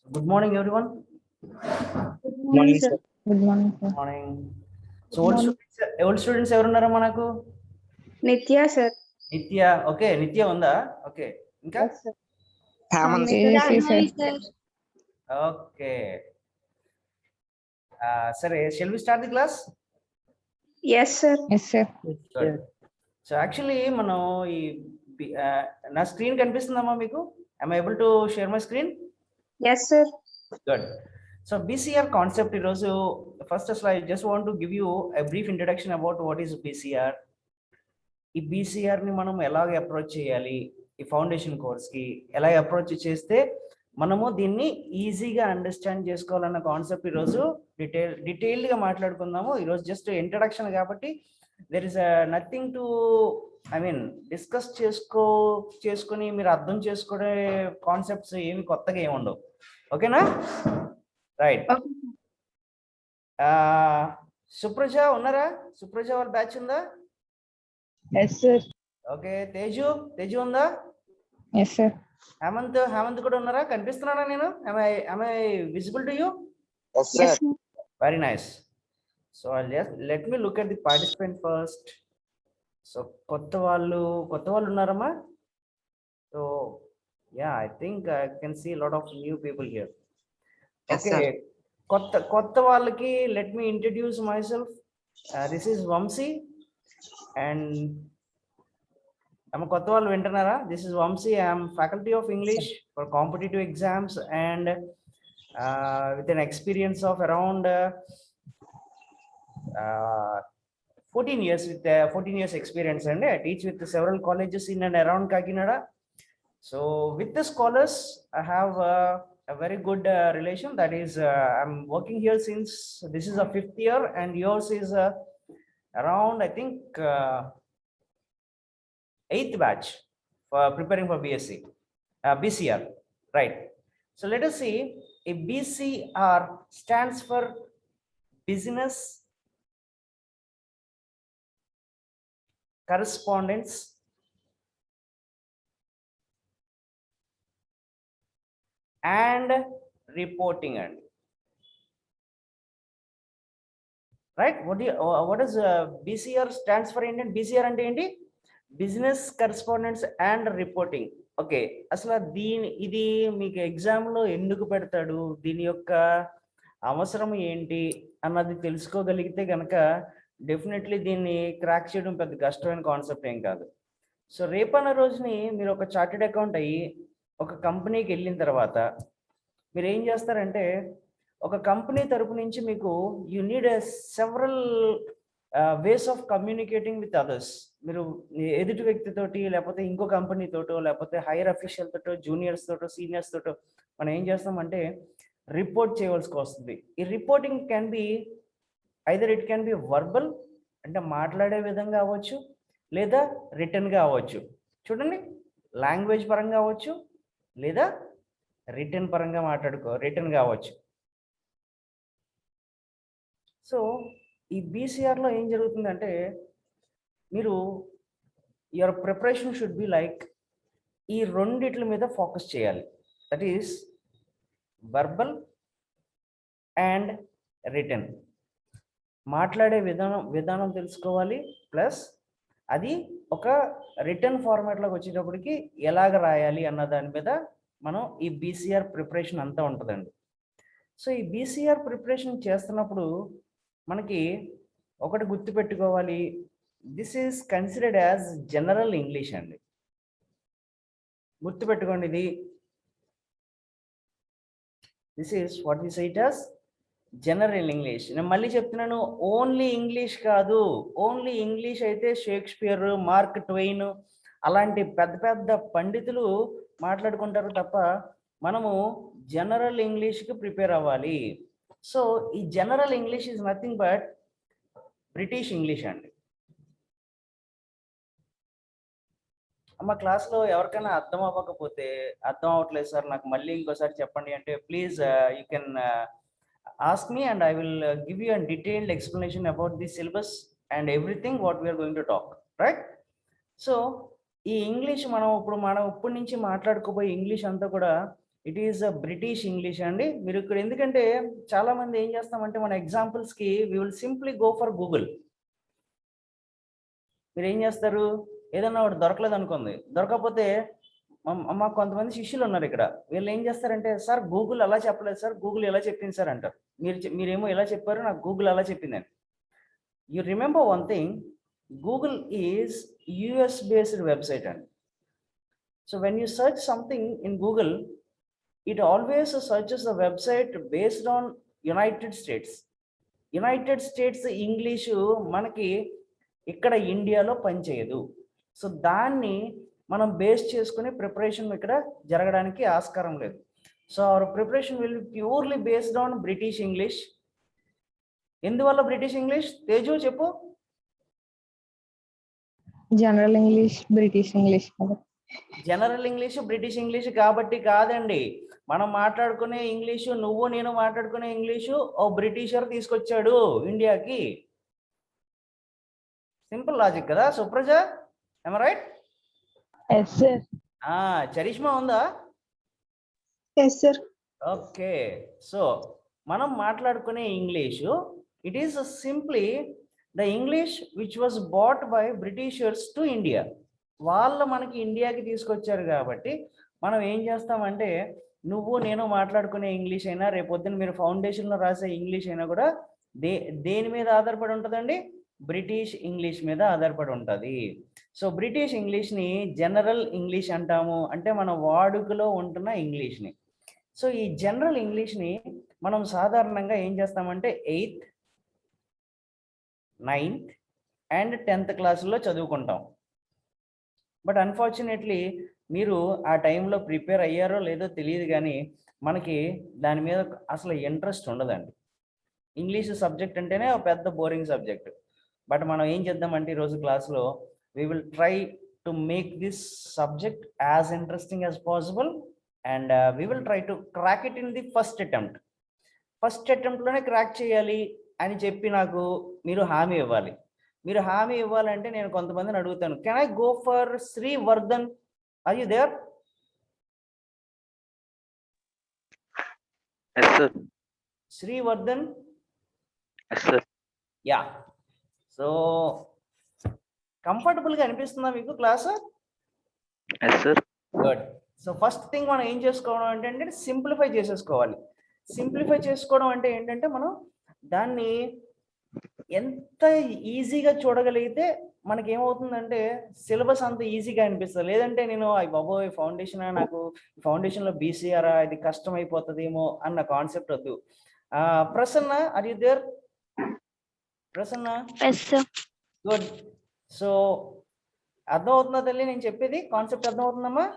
Good morning, everyone. Good Morning, morning, sir. sir. Good morning, sir. Morning. So, Good morning. old students ఎవరున్నారా మనకు? Nitya, sir. నిత్య, okay, నిత్య ఉందా? Okay, ఇంకా? Yes, sir. Hemant, Mr. Yes, yes, Jahnvi, sir. sir. Okay. సరే, shall we start the class? Yes, sir. Yes, sir. Good. So, actually, మనం ఈ నా screen కనిపిస్తుందమ్మా మీకు? Am I able to share my screen? Yes, sir. Good. So BCR concept ఈరోజు first అసలు I just want to give you a brief introduction about what is BCR. ఈ BCR ని మనం ఎలాగ అప్రోచ్ చేయాలి, ఈ ఫౌండేషన్ కోర్స్ కి ఎలా అప్రోచ్ చేస్తే మనము దీన్ని ఈజీగా అండర్స్టాండ్ చేసుకోవాలన్న కాన్సెప్ట్ ఈరోజు డీటెయిల్డ్ గా మాట్లాడుకుందాము. ఈరోజు జస్ట్ ఇంట్రడక్షన్ కాబట్టి there is nothing to discuss చేసుకొని మీరు అర్థం చేసుకునే కాన్సెప్ట్స్ ఏమి కొత్తగా ఏమి ఉండవు. ఓకేనా? రైట్. Okay. సుప్రజ ఉన్నారా? సుప్రజ వాళ్ళ బ్యాచ్ ఉందా? Yes, sir. ఓకే. తేజు ఉందా? Yes, sir. హేమంత్ కూడా ఉన్నారా? కనిపిస్తున్నానా నేను? am I visible to you? yes, sir. Yes, sir. Very nice. So let me look at the participant first. So కొత్త వాళ్ళు ఉన్నారమ్మా? So yeah, I think I can see a lot of new people here. Yes, Okay. sir. కొత్త వాళ్ళకి let me introduce myself. This is Vamsi and కొత్త వాళ్ళు వింటున్నారా? This is Vamsi. I am faculty of English for competitive exams and with an experience of around 14 years with 14 years experience, and I teach with several colleges in and around Kakinada. So with the scholars, I have a very good relation. That is, I'm working here since this is a 5th year, and yours is around, I think, 8th batch for preparing for BCR, right? So let us see. A BCR stands for Business Correspondence and Reporting, and right, what does BCR stands for? Indian BCR అంటే ఏంటి? Business Correspondence and Reporting. Okay, అసలు ఇది మీకు exam లో ఎందుకు పెడతాడు, దీని యొక్క అవసరం ఏంటి అన్నది తెలుసుకోగలిగితే కనుక డెఫినెట్లీ దీన్ని క్రాక్ చేయడం పెద్ద కష్టమైన కాన్సెప్ట్ ఏం కాదు. సో రేపన్న రోజుని మీరు ఒక చార్టెడ్ అకౌంట్ అయ్యి ఒక కంపెనీకి వెళ్ళిన తర్వాత మీరు ఏం చేస్తారంటే, ఒక కంపెనీ తరపు నుంచి మీకు you need several ways of communicating with others. మీరు ఎదుటి వ్యక్తితోటి, లేకపోతే ఇంకో కంపెనీ తోటో, లేకపోతే హైయర్ అఫీషియల్ తోటో, జూనియర్స్ తోటో, సీనియర్స్ తోటో మనం ఏం చేస్తామంటే రిపోర్ట్ చేయవలసి వస్తుంది. ఈ reporting can be either it can be verbal, అంటే మాట్లాడే విధంగా అవ్వచ్చు, లేదా రిటర్న్గా అవ్వచ్చు. చూడండి, లాంగ్వేజ్ పరంగా అవ్వచ్చు, లేదా రిటర్న్ పరంగా రిటర్న్ కావచ్చు. సో ఈ బీసీఆర్లో ఏం జరుగుతుందంటే, మీరు your preparation should be like ఈ రెండిట్ల మీద ఫోకస్ చేయాలి. That is verbal and return. మాట్లాడే విధానం తెలుసుకోవాలి, ప్లస్ అది ఒక రిటర్న్ ఫార్మాట్లోకి వచ్చేటప్పటికి ఎలాగ రాయాలి అన్న దాని మీద మనం ఈ బీసీఆర్ ప్రిపరేషన్ అంతా ఉంటుందండి. సో ఈ బీసీఆర్ ప్రిపరేషన్ చేస్తున్నప్పుడు మనకి ఒకటి గుర్తుపెట్టుకోవాలి, this is considered as general English అండి. గుర్తుపెట్టుకోండి, this is what we say it as general English. నేను మళ్ళీ చెప్తున్నాను, ఓన్లీ ఇంగ్లీష్ కాదు. ఓన్లీ ఇంగ్లీష్ అయితే షేక్స్పియర్, మార్క్ ట్వెయిన్ అలాంటి పెద్ద పెద్ద పండితులు మాట్లాడుకుంటారు తప్ప మనము జనరల్ ఇంగ్లీష్కి ప్రిపేర్ అవ్వాలి. సో ఈ general English is nothing but British English అండి. అమ్మ క్లాస్లో ఎవరికైనా అర్థం అవ్వకపోతే, అర్థం అవ్వట్లేదు సార్ నాకు మళ్ళీ ఇంకోసారి చెప్పండి అంటే, please you can ask me and I will give you a detailed explanation about the syllabus and everything what we are going to talk, right? So ఈ ఇంగ్లీష్ మనం ఇప్పటి నుంచి మాట్లాడుకోబోయే ఇంగ్లీష్ అంతా కూడా ఇట్ ఈస్ బ్రిటిష్ ఇంగ్లీష్ అండి. మీరు ఇక్కడ ఎందుకంటే చాలా మంది ఏం చేస్తామంటే మన ఎగ్జాంపుల్స్ కి we will simply go for Google. మీరు ఏం చేస్తారు, ఏదన్నా ఒకటి దొరకలేదు అనుకుంది, దొరకకపోతే మాకు కొంతమంది శిష్యులు ఉన్నారు ఇక్కడ, వీళ్ళు ఏం చేస్తారంటే సార్ గూగుల్ అలా చెప్పలేదు సార్, గూగుల్ ఎలా చెప్పింది సార్ అంటారు. మీరేమో ఎలా చెప్పారు, నాకు గూగుల్ అలా చెప్పిందని. You remember one thing, Google is US based website అండి. So when you search something in Google, it always searches the website based on United States. United States English మనకి ఇక్కడ ఇండియాలో పనిచేయదు. సో దాన్ని మనం బేస్ చేసుకుని ప్రిపరేషన్ ఇక్కడ జరగడానికి ఆస్కారం లేదు. So our preparation will be purely based on British English. ఎందువల్ల బ్రిటిష్ ఇంగ్లీష్? తేజు చెప్పు. General English, British English. General English, British English కాబట్టి కాదండి. మనం మాట్లాడుకునే ఇంగ్లీషు, నువ్వు నేను మాట్లాడుకునే ఇంగ్లీషు ఓ బ్రిటిషర్ తీసుకొచ్చాడు ఇండియాకి. సింపుల్ లాజిక్ కదా Supraja, am I right? Yes, sir. Charishma ఉందా? Yes, sir. ఓకే, సో మనం మాట్లాడుకునే English it is simply the English which was bought by Britishers to India. వాళ్ళు మనకి ఇండియాకి తీసుకొచ్చారు కాబట్టి మనం ఏం చేస్తామంటే, నువ్వు నేను మాట్లాడుకునే ఇంగ్లీష్ అయినా, రేపొద్దున మీరు ఫౌండేషన్లో రాసే ఇంగ్లీష్ అయినా కూడా దేని మీద ఆధారపడి ఉంటుందండి? బ్రిటిష్ ఇంగ్లీష్ మీద ఆధారపడి ఉంటుంది. సో బ్రిటిష్ ఇంగ్లీష్ని జనరల్ ఇంగ్లీష్ అంటాము, అంటే మన వాడుకలో ఉంటున్న ఇంగ్లీష్ని. సో ఈ జనరల్ ఇంగ్లీష్ని మనం సాధారణంగా ఏం చేస్తామంటే 8th, 9th అండ్ 10th క్లాసుల్లో చదువుకుంటాం. బట్ అన్ఫార్చునేట్లీ మీరు ఆ టైంలో ప్రిపేర్ అయ్యారో లేదో తెలియదు, కానీ మనకి దాని మీద అసలు ఇంట్రెస్ట్ ఉండదండి. ఇంగ్లీష్ సబ్జెక్ట్ అంటేనే ఒక పెద్ద బోరింగ్ సబ్జెక్ట్. బట్ మనం ఏం చేద్దామంటే ఈరోజు క్లాస్లో we will try to make this subject as interesting as possible and we will try to crack it in the first attempt. First అటెంప్ట్లోనే క్రాక్ చేయాలి అని చెప్పి నాకు మీరు హామీ ఇవ్వాలి. మీరు హామీ ఇవ్వాలంటే నేను కొంతమందిని అడుగుతాను, can I go for Shrivardhan? Are you there? Yes, sir. Shrivardhan? Yes, sir. Yeah. So కంఫర్టబుల్గా అనిపిస్తుందా మీకు class? Yes, sir. Good. So first thing మనం ఏం చేసుకోవడం అంటే సింప్లిఫై చేసేసుకోవాలి. సింప్లిఫై చేసుకోవడం అంటే ఏంటంటే మనం దాన్ని ఎంత ఈజీగా చూడగలిగితే మనకి ఏమవుతుందంటే సిలబస్ అంత ఈజీగా అనిపిస్తుంది. లేదంటే నేను బాబోయ్ ఫౌండేషన్, నాకు ఫౌండేషన్లో బీసీఆరా, ఇది కష్టం అయిపోతుందేమో అన్న కాన్సెప్ట్ వద్దు. Prasanna, are you there? Prasanna? Yes, sir. Good. So అర్థం అవుతుందా తల్లి నేను చెప్పేది? కాన్సెప్ట్ అర్థం అవుతుందమ్మా?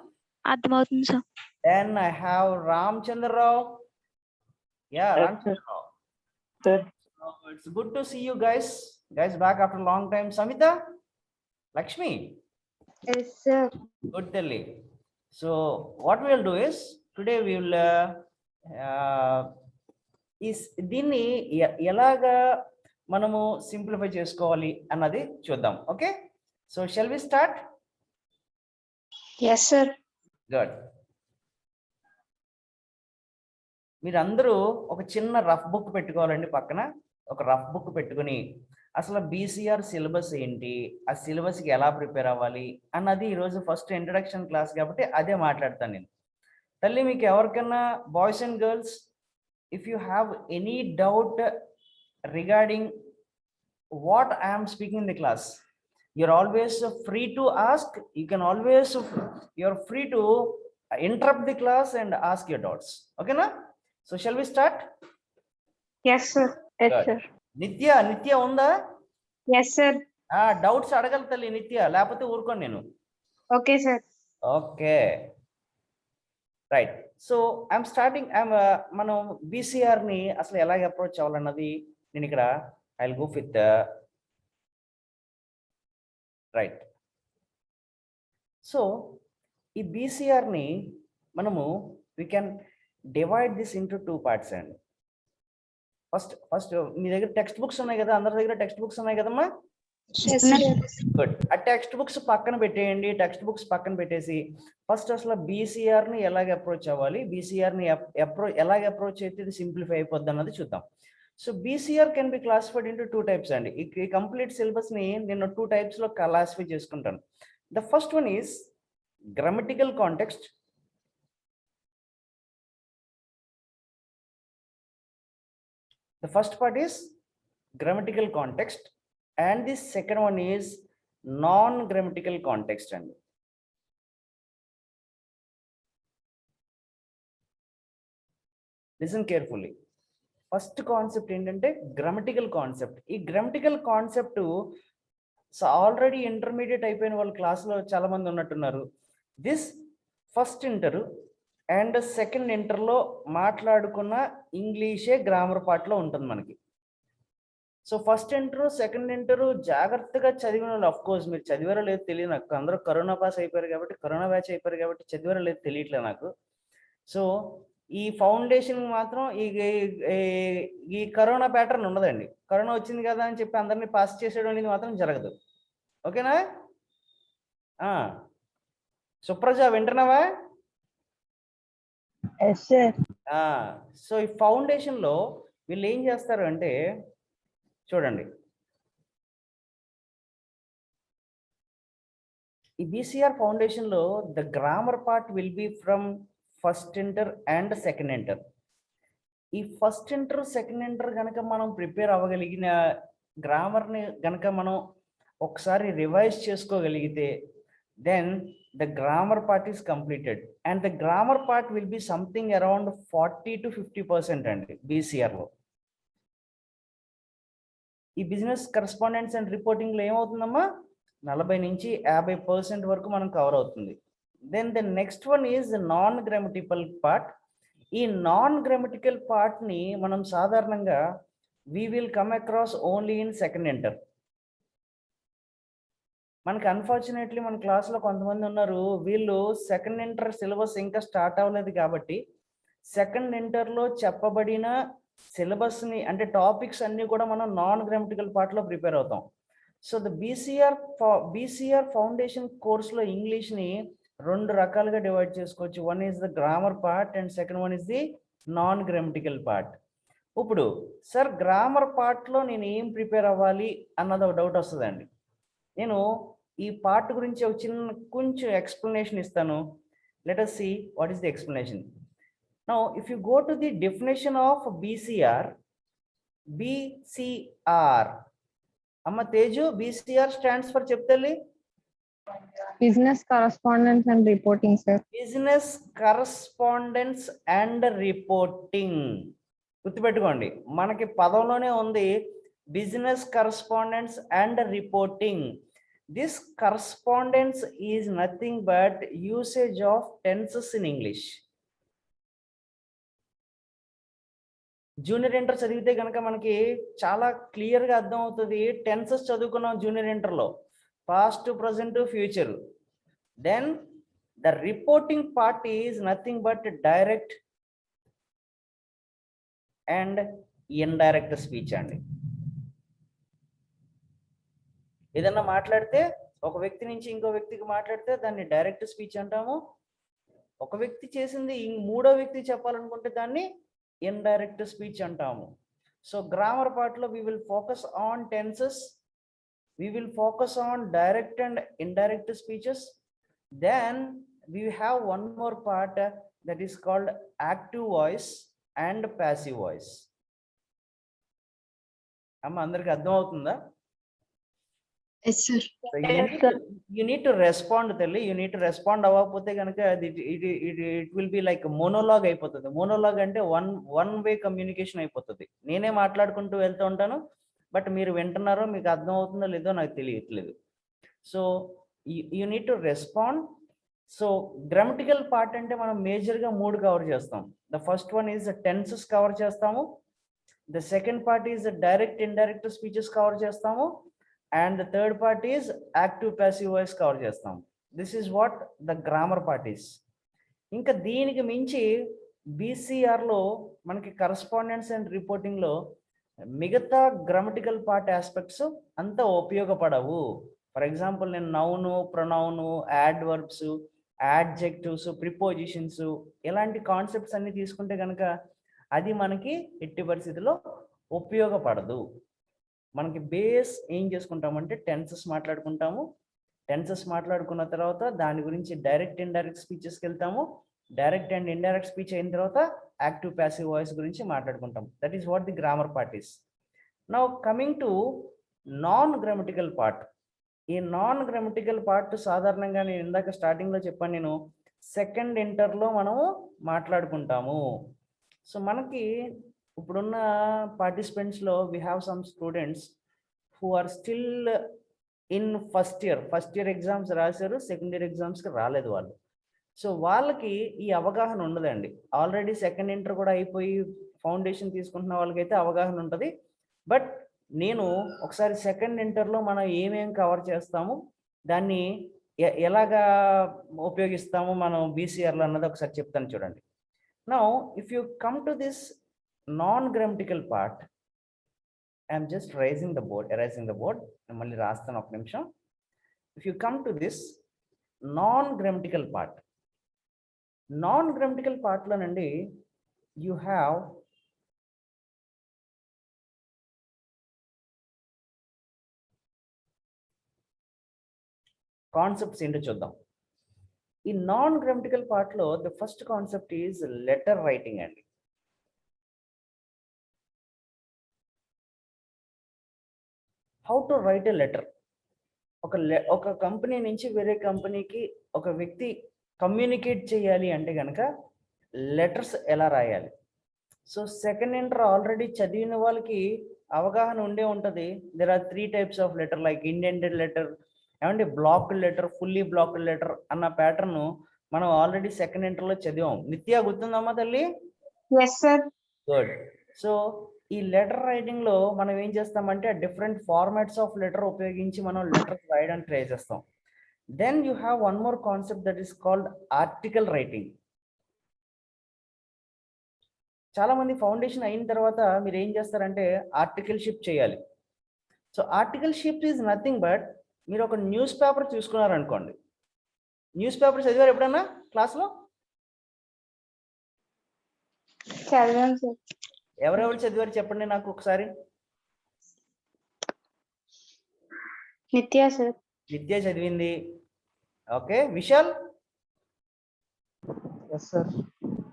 అర్థమవుతుంది sir. Then I have Ramchandra Rao. Yeah, Yes, Ramchandra Rao. Sir. So it's good to see you guys back after a long time. Samita, Lakshmi, Yes, sir. good Delhi. So what we will do is today we will is దీన్ని ఎలాగా మనము simplify చేసుకోవాలి అన్నది చూద్దాం. Okay, so shall we start? Yes, sir. Good. మీరందరూ ఒక చిన్న rough book పెట్టుకోవాలండి పక్కన. ఒక రఫ్ బుక్ పెట్టుకుని అసలు బీసీఆర్ సిలబస్ ఏంటి, ఆ సిలబస్కి ఎలా ప్రిపేర్ అవ్వాలి అన్నది ఈరోజు ఫస్ట్ ఇంట్రడక్షన్ క్లాస్ కాబట్టి అదే మాట్లాడతాను నేను. తల్లి, మీకు ఎవరికైనా boys and girls, if you have any doubt regarding what I'm speaking in the class, you're always free to ask. You can always, you're free to interrupt the class and ask your doubts. Okay na? So shall we start? Yes, sir. Yes, Good. sir. నిత్య ఉందా? Yes, sir. Doubts అడగలుగుతాలి నిత్య, లేకపోతే ఊరుకోను నేను. Okay, sir. Okay, right. So I'm starting. మనం బీసీఆర్ని అసలు ఎలాగ approach అవ్వాలన్నది నేను ఇక్కడ I will go with right. So ఈ బీసీఆర్ని మనము we can divide this into 2 parts అండి. ఫస్ట్ మీ దగ్గర టెక్స్ట్ బుక్స్ ఉన్నాయి కదా, అందరి దగ్గర టెక్స్ట్ బుక్స్ ఉన్నాయి కదమ్మా? Yes, sir. గుడ్. ఆ టెక్స్ట్ బుక్స్ పక్కన పెట్టేయండి. టెక్స్ట్ బుక్స్ పక్కన పెట్టేసి ఫస్ట్ అసలు బీసీఆర్ని ఎలాగ అప్రోచ్ అవ్వాలి, బీసీఆర్ని ఎలాగ అప్రోచ్ అయితే ఇది సింప్లిఫై అయిపోద్ది అన్నది చూద్దాం. So BCR can be classified into 2 types అండి. ఈ కంప్లీట్ సిలబస్ ని నేను 2 టైప్స్ లో క్లాసిఫై చేసుకుంటాను. The first one is grammatical context. The first part is grammatical context and the second one is non-grammatical context. And listen carefully. First concept ఏంటంటే grammatical concept. ఈ grammatical concept already intermediate అయిపోయిన వాళ్ళ క్లాస్లో చాలా మంది ఉన్నట్టున్నారు. This first inter and second ఇంటర్లో మాట్లాడుకున్న ఇంగ్లీషే గ్రామర్ పార్ట్లో ఉంటుంది మనకి. So first inter second inter జాగ్రత్తగా చదివిన వాళ్ళు, ఆఫ్ కోర్స్ మీరు చదివారో లేదో తెలియదు నాకు, అందరూ కరోనా పాస్ అయిపోయారు కాబట్టి, కరోనా బ్యాచ్ అయిపోయారు కాబట్టి చదివారో లేదో తెలియట్లేదు నాకు. సో ఈ ఫౌండేషన్ మాత్రం ఈ కరోనా ప్యాటర్న్ ఉండదండి. కరోనా వచ్చింది కదా అని చెప్పి అందరినీ పాస్ చేసేయడం అనేది మాత్రం జరగదు. ఓకేనా? సుప్రజ వింటున్నావా? Yes, sir. సో ఈ ఫౌండేషన్ లో వీళ్ళు ఏం చేస్తారు అంటే చూడండి, ఈ బీసీఆర్ ఫౌండేషన్ లో the grammar part will be from first inter and second inter. ఈ ఫస్ట్ ఇంటర్ సెకండ్ ఇంటర్ కనుక మనం ప్రిపేర్ అవ్వగలిగిన, గ్రామర్ని కనుక మనం ఒకసారి రివైజ్ చేసుకోగలిగితే, then the grammar part is completed and the grammar part will be something around 40 to 50% అండి BCR లో. ఈ బిజినెస్ కరెస్పాండెన్స్ అండ్ రిపోర్టింగ్ లో ఏమవుతుందమ్మా 40 నుంచి 50% వరకు మనం కవర్ అవుతుంది. Then the next one is non grammatical part. ఈ నాన్ గ్రామటికల్ పార్ట్ ని మనం సాధారణంగా we will come across only in second inter. మనకి అన్ఫార్చునేట్లీ మన క్లాస్లో కొంతమంది ఉన్నారు, వీళ్ళు సెకండ్ ఇంటర్ సిలబస్ ఇంకా స్టార్ట్ అవ్వలేదు కాబట్టి సెకండ్ ఇంటర్లో చెప్పబడిన సిలబస్ని అంటే టాపిక్స్ అన్నీ కూడా మనం నాన్ గ్రామటికల్ పార్ట్లో ప్రిపేర్ అవుతాం. సో ద బీసీఆర్ ఫౌండేషన్ కోర్స్లో ఇంగ్లీష్ని 2 రకాలుగా డివైడ్ చేసుకోవచ్చు. One is the grammar part and second one is the non grammatical part. ఇప్పుడు సార్ గ్రామర్ పార్ట్లో నేను ఏం ప్రిపేర్ అవ్వాలి అన్నది ఒక డౌట్ వస్తుందండి. నేను ఈ పార్ట్ గురించి ఒక కొంచెం ఎక్స్ప్లెనేషన్ ఇస్తాను. Let us see what is the explanation. Now if you go to the definition of BCR, అమ్మ Teju, BCR stands for చెప్తల్లి. Business correspondence and reporting, sir. Business correspondence and reporting. గుర్తుపెట్టుకోండి, మనకి పదంలోనే ఉంది business correspondence and reporting. This correspondence is nothing but usage of tenses in English. Junior inter చదివితే కనుక మనకి చాలా క్లియర్గా అర్థం అవుతుంది. టెన్సెస్ చదువుకున్నాం జూనియర్ ఇంటర్లో, past, present, future. Then the reporting part is nothing but direct and indirect speech అండి. ఏదన్నా మాట్లాడితే ఒక వ్యక్తి నుంచి ఇంకో వ్యక్తికి మాట్లాడితే దాన్ని డైరెక్ట్ స్పీచ్ అంటాము. ఒక వ్యక్తి చేసింది మూడో వ్యక్తి చెప్పాలనుకుంటే దాన్ని ఇండైరెక్ట్ స్పీచ్ అంటాము. సో గ్రామర్ పార్ట్లో we will focus on tenses, we will focus on direct and indirect speeches. Then we have one more part that is called active voice and passive voice. అమ్మ అందరికి అర్థం అవుతుందా? Yes, sir. So you need to respond telli, you need to respond avapothe ganaka it will be like a monologue అయిపోతుంది. monologue అంటే one way communication అయిపోతుంది. నేనే మాట్లాడుకుంటూ వెళ్తూ ఉంటాను, బట్ మీరు వింటున్నారో మీకు అర్థం అవుతుందో లేదో నాకు తెలియట్లేదు. So you need to respond. So grammatical part అంటే మనం మేజర్గా 3 కవర్ చేస్తాం. The first one is tenses cover చేస్తాము, the second part is direct indirect speeches cover చేస్తాము, and the third part is active passive voice cover చేస్తాం. This is what the grammar part is. ఇంకా దీనికి మించి బీసీఆర్లో మనకి correspondence and రిపోర్టింగ్లో మిగతా grammatical part aspects అంత ఉపయోగపడవు. For example నేను noun, pronoun, adverbs, adjectives, prepositions ఇలాంటి కాన్సెప్ట్స్ అన్ని తీసుకుంటే కనుక అది మనకి ఎట్టి పరిస్థితిలో ఉపయోగపడదు. మనకి బేస్ ఏం చేసుకుంటామంటే టెన్సెస్ మాట్లాడుకుంటాము. టెన్సెస్ మాట్లాడుకున్న తర్వాత దాని గురించి డైరెక్ట్ ఇండైరెక్ట్ స్పీచెస్కి వెళ్తాము. డైరెక్ట్ అండ్ ఇండైరెక్ట్ స్పీచ్ అయిన తర్వాత యాక్టివ్ ప్యాసివ్ వాయిస్ గురించి మాట్లాడుకుంటాం. That is what the grammar part is. Now coming to non grammatical part. ఈ నాన్ గ్రామటికల్ పార్ట్ సాధారణంగా నేను ఇందాక స్టార్టింగ్లో చెప్పాను, నేను సెకండ్ ఇంటర్లో మనము మాట్లాడుకుంటాము. సో మనకి ఇప్పుడున్న పార్టిసిపెంట్స్లో we have some students who are still in first year exams రాశారు, సెకండ్ ఇయర్ ఎగ్జామ్స్కి రాలేదు వాళ్ళు. సో వాళ్ళకి ఈ అవగాహన ఉండదండి. ఆల్రెడీ సెకండ్ ఇంటర్ కూడా అయిపోయి ఫౌండేషన్ తీసుకుంటున్న వాళ్ళకైతే అవగాహన ఉంటుంది. బట్ నేను ఒకసారి సెకండ్ ఇంటర్లో మనం ఏమేం కవర్ చేస్తాము, దాన్ని ఎలాగా ఉపయోగిస్తాము మనం బీసీఆర్లో అన్నది ఒకసారి చెప్తాను చూడండి. Now if you come to this non grammatical part, I'm just erasing the board. మళ్ళీ రాస్తాను ఒక నిమిషం. If you come to this non grammatical part, non grammatical పార్ట్లోనండి యూ హ్యావ్ కాన్సెప్ట్స్ ఏంటో చూద్దాం. ఈ నాన్ గ్రామటికల్ పార్ట్లో the first concept is letter writing అండి. How to write a letter. ఒక కంపెనీ నుంచి వేరే కంపెనీకి ఒక వ్యక్తి కమ్యూనికేట్ చేయాలి అంటే కనుక లెటర్స్ ఎలా రాయాలి. సో సెకండ్ ఇంటర్ ఆల్రెడీ చదివిన వాళ్ళకి అవగాహన ఉండే ఉంటుంది. There are 3 types of letter, like indented letter, ఏమంటే blocked letter, fully blocked letter అన్న ప్యాటర్న్ మనం ఆల్రెడీ సెకండ్ ఇంటర్లో చదివాం. నిత్య గుర్తుందమ్మా తల్లి? Yes sir. గుడ్. సో ఈ లెటర్ రైటింగ్ లో మనం ఏం చేస్తామంటే డిఫరెంట్ ఫార్మాట్స్ ఆఫ్ లెటర్ ఉపయోగించి మనం లెటర్స్ రాయడానికి ట్రై చేస్తాం. Then you have one more concept that is called article writing. చాలా మంది ఫౌండేషన్ అయిన తర్వాత మీరు ఏం చేస్తారంటే ఆర్టికల్షిప్ చేయాలి. So articleship is nothing but మీరు ఒక న్యూస్ పేపర్ చూసుకున్నారనుకోండి. న్యూస్ పేపర్ చదివారు ఎప్పుడన్నా క్లాస్లో? చదివాను సార్. ఎవరెవరు చదివారు చెప్పండి నాకు ఒకసారి. నిత్య సార్. నిత్య చదివింది. Okay, Vishal? Yes sir.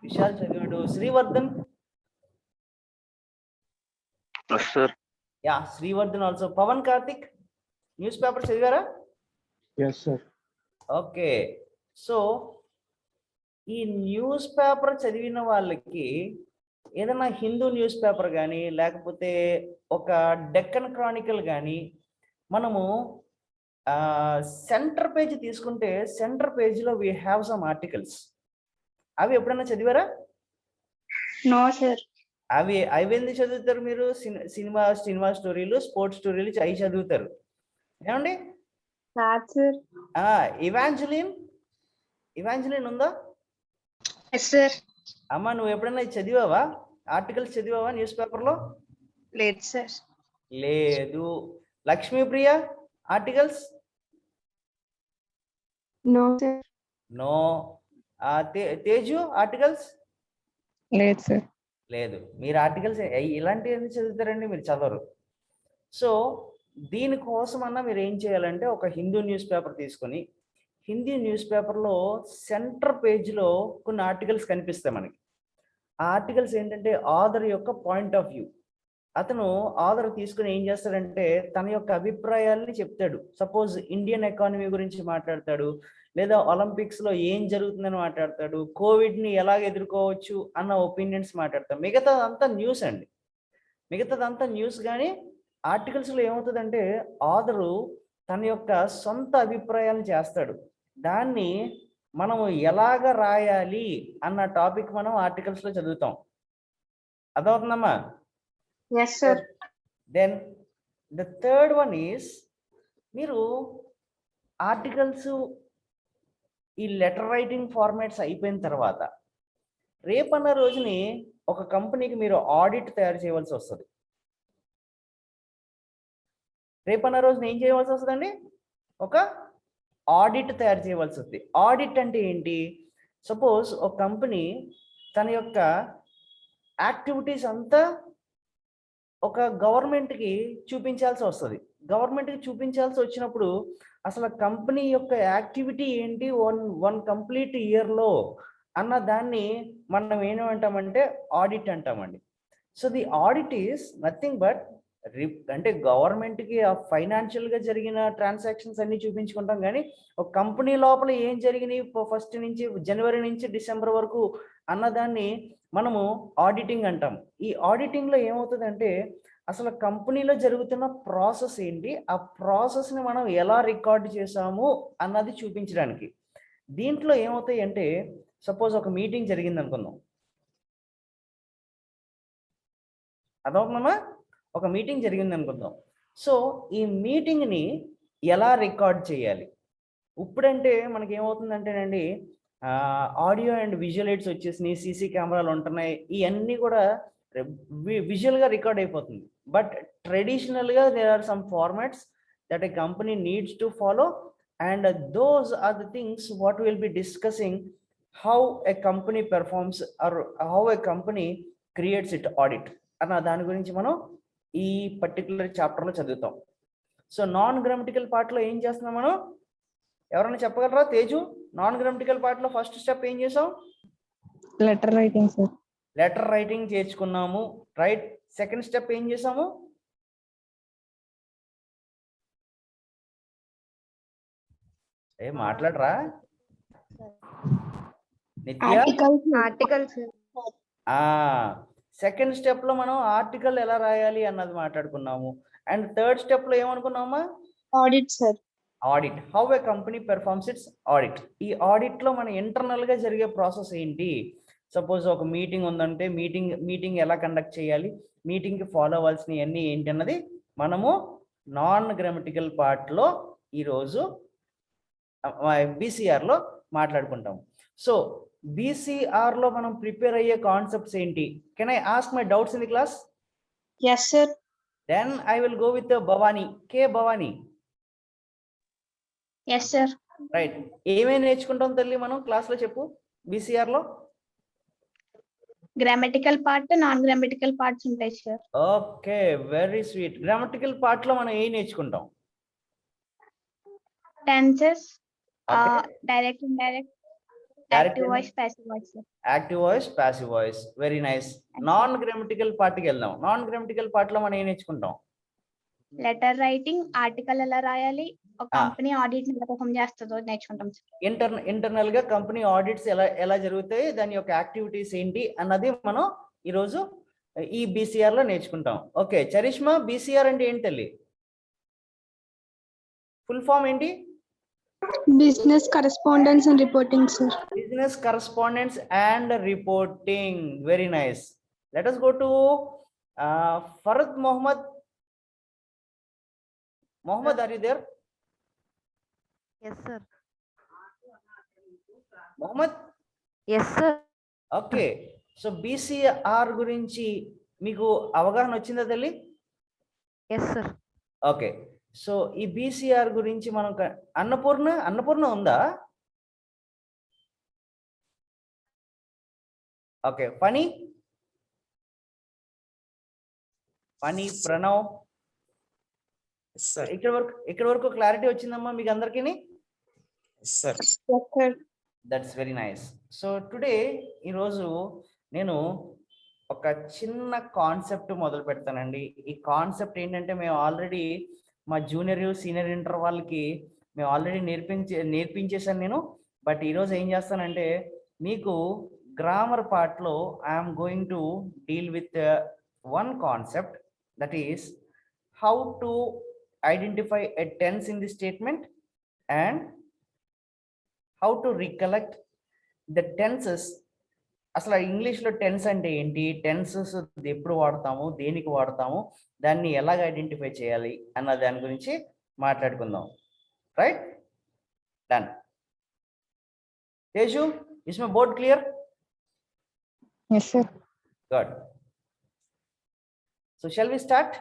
Vishal చదివాడు. Srivardhan? Yes, sir. Yeah, Srivardhan also. Pavan, Karthik news paper చదివారా? Yes sir. ఓకే. సో ఈ న్యూస్ పేపర్ చదివిన వాళ్ళకి ఏదైనా హిందూ న్యూస్ పేపర్ కానీ లేకపోతే ఒక డెక్కన్ క్రానికల్ కానీ మనము సెంటర్ పేజ్ తీసుకుంటే సెంటర్ పేజ్లో వీ హ్యావ్ సమ్ ఆర్టికల్స్. అవి ఎప్పుడైనా చదివారా? No sir. అవి ఎందుకు చదువుతారు మీరు? సినిమా స్టోరీలు, స్పోర్ట్స్ స్టోరీలు అవి చదువుతారు ఏమండి? కాదు సార్. ఇవాంజలిన్ ఉందా? Yes sir. అమ్మా నువ్వు ఎప్పుడైనా చదివావా? ఆర్టికల్స్ చదివావా న్యూస్ పేపర్లో? లేదు సార్. లేదు. Lakshmipriya articles? No sir. No. Teju articles? లేదు సార్. లేదు. మీరు ఆర్టికల్స్ ఇలాంటివి ఎందుకు చదువుతారండి? మీరు చదవరు. సో దీనికోసమన్నా మీరు ఏం చేయాలంటే ఒక హిందూ న్యూస్ పేపర్ తీసుకొని హిందీ న్యూస్ పేపర్లో సెంటర్ పేజ్లో కొన్ని ఆర్టికల్స్ కనిపిస్తాయి మనకి. ఆ ఆర్టికల్స్ ఏంటంటే ఆథర్ యొక్క పాయింట్ ఆఫ్ వ్యూ. అతను ఆథర్ తీసుకుని ఏం చేస్తాడంటే తన యొక్క అభిప్రాయాల్ని చెప్తాడు. సపోజ్ ఇండియన్ ఎకానమీ గురించి మాట్లాడతాడు, లేదా ఒలింపిక్స్లో ఏం జరుగుతుందని మాట్లాడతాడు, కోవిడ్ని ఎలాగ ఎదుర్కోవచ్చు అన్న ఒపీనియన్స్ మాట్లాడతాడు. మిగతాదంతా న్యూస్ అండి. మిగతాదంతా న్యూస్. కానీ ఆర్టికల్స్లో ఏమవుతుందంటే ఆథరు తన యొక్క సొంత అభిప్రాయాలను చేస్తాడు. దాన్ని మనము ఎలాగ రాయాలి అన్న టాపిక్ మనం ఆర్టికల్స్లో చదువుతాం. అదవుతుందమ్మా? Yes sir. Then the third one is, మీరు ఆర్టికల్స్ ఈ లెటర్ రైటింగ్ ఫార్మాట్స్ అయిపోయిన తర్వాత రేపన్న రోజుని ఒక కంపెనీకి మీరు ఆడిట్ తయారు చేయవలసి వస్తుంది. రేపన్న రోజున ఏం చేయవలసి వస్తుందండి? ఒక ఆడిట్ తయారు చేయవలసి వస్తుంది. ఆడిట్ అంటే ఏంటి? సపోజ్ ఒక కంపెనీ తన యొక్క యాక్టివిటీస్ అంతా ఒక గవర్నమెంట్కి చూపించాల్సి వస్తుంది. గవర్నమెంట్కి చూపించాల్సి వచ్చినప్పుడు అసలు కంపెనీ యొక్క యాక్టివిటీ ఏంటి వన్ కంప్లీట్ ఇయర్లో అన్న దాన్ని మనం ఏమంటామంటే ఆడిట్ అంటామండి. So the audit is nothing but అంటే గవర్నమెంట్కి ఆ ఫైనాన్షియల్గా జరిగిన ట్రాన్సాక్షన్స్ అన్ని చూపించుకుంటాం, కానీ ఒక కంపెనీ లోపల ఏం జరిగినాయి ఫస్ట్ నుంచి జనవరి నుంచి డిసెంబర్ వరకు అన్నదాన్ని మనము ఆడిటింగ్ అంటాం. ఈ ఆడిటింగ్లో ఏమవుతుందంటే అసలు కంపెనీలో జరుగుతున్న ప్రాసెస్ ఏంటి, ఆ ప్రాసెస్ని మనం ఎలా రికార్డ్ చేసాము అన్నది చూపించడానికి. దీంట్లో ఏమవుతాయి అంటే సపోజ్ ఒక మీటింగ్ జరిగింది అనుకుందాం, అదొకమా ఒక మీటింగ్ జరిగింది అనుకుందాం. సో ఈ మీటింగ్ని ఎలా రికార్డ్ చేయాలి? ఇప్పుడంటే మనకి ఏమవుతుందంటేనండి ఆడియో అండ్ విజువల్ ఎయిడ్స్ వచ్చేసినాయి, సీసీ కెమెరాలు ఉంటున్నాయి, ఇవన్నీ కూడా విజువల్గా రికార్డ్ అయిపోతుంది. బట్ ట్రెడిషనల్గా there are some formats that a company needs to follow, and those are the things what will be discussing how a company performs or how a company creates it audit అన్న దాని గురించి మనం ఈ particular చాప్టర్లో చదువుతాం. So non grammatical పార్ట్లో ఏం చేస్తున్నాం మనం? ఎవరైనా చెప్పగలరా? తేజు, నాన్ గ్రామటికల్ పార్ట్లో ఫస్ట్ స్టెప్ ఏం చేసాం? Letter writing sir. Letter writing చేర్చుకున్నాము, రైట్. సెకండ్ స్టెప్ ఏం చేసాము? ఏ మాట్లాడరా నిత్య? ఆర్టికల్స్. సెకండ్ స్టెప్ లో మనం ఆర్టికల్ ఎలా రాయాలి అన్నది మాట్లాడుకున్నాము. అండ్ థర్డ్ స్టెప్ లో ఏమనుకున్నామా? Audit sir. Audit, how a company performs its audit. ఈ ఆడిట్ లో మన ఇంటర్నల్ గా జరిగే ప్రాసెస్ ఏంటి? సపోజ్ ఒక మీటింగ్ ఉందంటే మీటింగ్ ఎలా కండక్ట్ చేయాలి, మీటింగ్ కి ఫాలో అవ్వాల్సినవన్నీ ఏంటి అన్నది మనము నాన్ గ్రామటికల్ పార్ట్ లో ఈరోజు బీసీఆర్ లో మాట్లాడుకుంటాము. సో బీసీఆర్ లో మనం ప్రిపేర్ అయ్యే కాన్సెప్ట్స్ ఏంటి? Can I ask my doubts in the class? Yes sir. Then I will go with Bhavani. K Bhavani? Yes sir. Right. ఏమేమి నేర్చుకుంటాం తల్లి మనం క్లాస్ లో చెప్పు బీసీఆర్ లో? Grammatical part, non grammatical parts ఉంటాయి sir. Okay, very sweet. Grammatical part లో మనం ఏం నేర్చుకుంటాం? Tenses, Okay. Direct, indirect, Direct active and- voice, passive voice. Active voice, passive voice, very nice. Non grammatical పార్ట్కి వెళ్దాం. నాన్ గ్రామటికల్ పార్ట్ లో మనం ఏం నేర్చుకుంటాం? లెటర్ రైటింగ్, ఆర్టికల్ ఎలా రాయాలి, ఒక కంపెనీ ఆడిట్ ఎలా పర్ఫామ్ చేస్తుందో నేర్చుకుంటాం సార్. ఇంటర్నల్ గా కంపెనీ ఆడిట్స్ ఎలా జరుగుతాయి, దాని యొక్క యాక్టివిటీస్ ఏంటి అన్నది మనం ఈరోజు ఈ బీసీఆర్ లో నేర్చుకుంటాం. ఓకే చరిష్మా, బీసీఆర్ అంటే ఏంటి తల్లి? ఫుల్ ఫామ్ ఏంటి? Business correspondence and reporting sir. Business correspondence and reporting, very nice. Let us go to Farad Mohammed. Mohammed, are you there? Yes, sir. Mohammed? Yes, sir. Okay, so BCR గురించి మీకు అవగాహన వచ్చిందా తల్లి? Yes, sir. ఓకే, సో ఈ BCR గురించి మనం అన్నపూర్ణ ఉందా? Okay, Phani Pranav, sir. ఇక్కడ వరకు క్లారిటీ వచ్చిందమ్మా మీకు అందరికీ? Sir. Yes sir. That's very nice. So today ఈరోజు నేను ఒక చిన్న కాన్సెప్ట్ మొదలు పెడతానండి. ఈ కాన్సెప్ట్ ఏంటంటే మేము ఆల్రెడీ మా జూనియర్ సీనియర్ ఇంటర్ వాళ్ళకి మేము ఆల్రెడీ నేర్పించేశాను నేను. బట్ ఈరోజు ఏం చేస్తానంటే మీకు గ్రామర్ పార్ట్లో I'm going to deal with one concept, that is how to identify a tense in the statement and how to recollect the tenses. అసలు ఇంగ్లీష్లో టెన్స్ అంటే ఏంటి, టెన్సెస్ ఎప్పుడు వాడతాము, దేనికి వాడతాము, దాన్ని ఎలాగ ఐడెంటిఫై చేయాలి అన్న దాని గురించి మాట్లాడుకుందాం. Right, done. Teju, is my board clear? Yes sir. Good. So shall we start?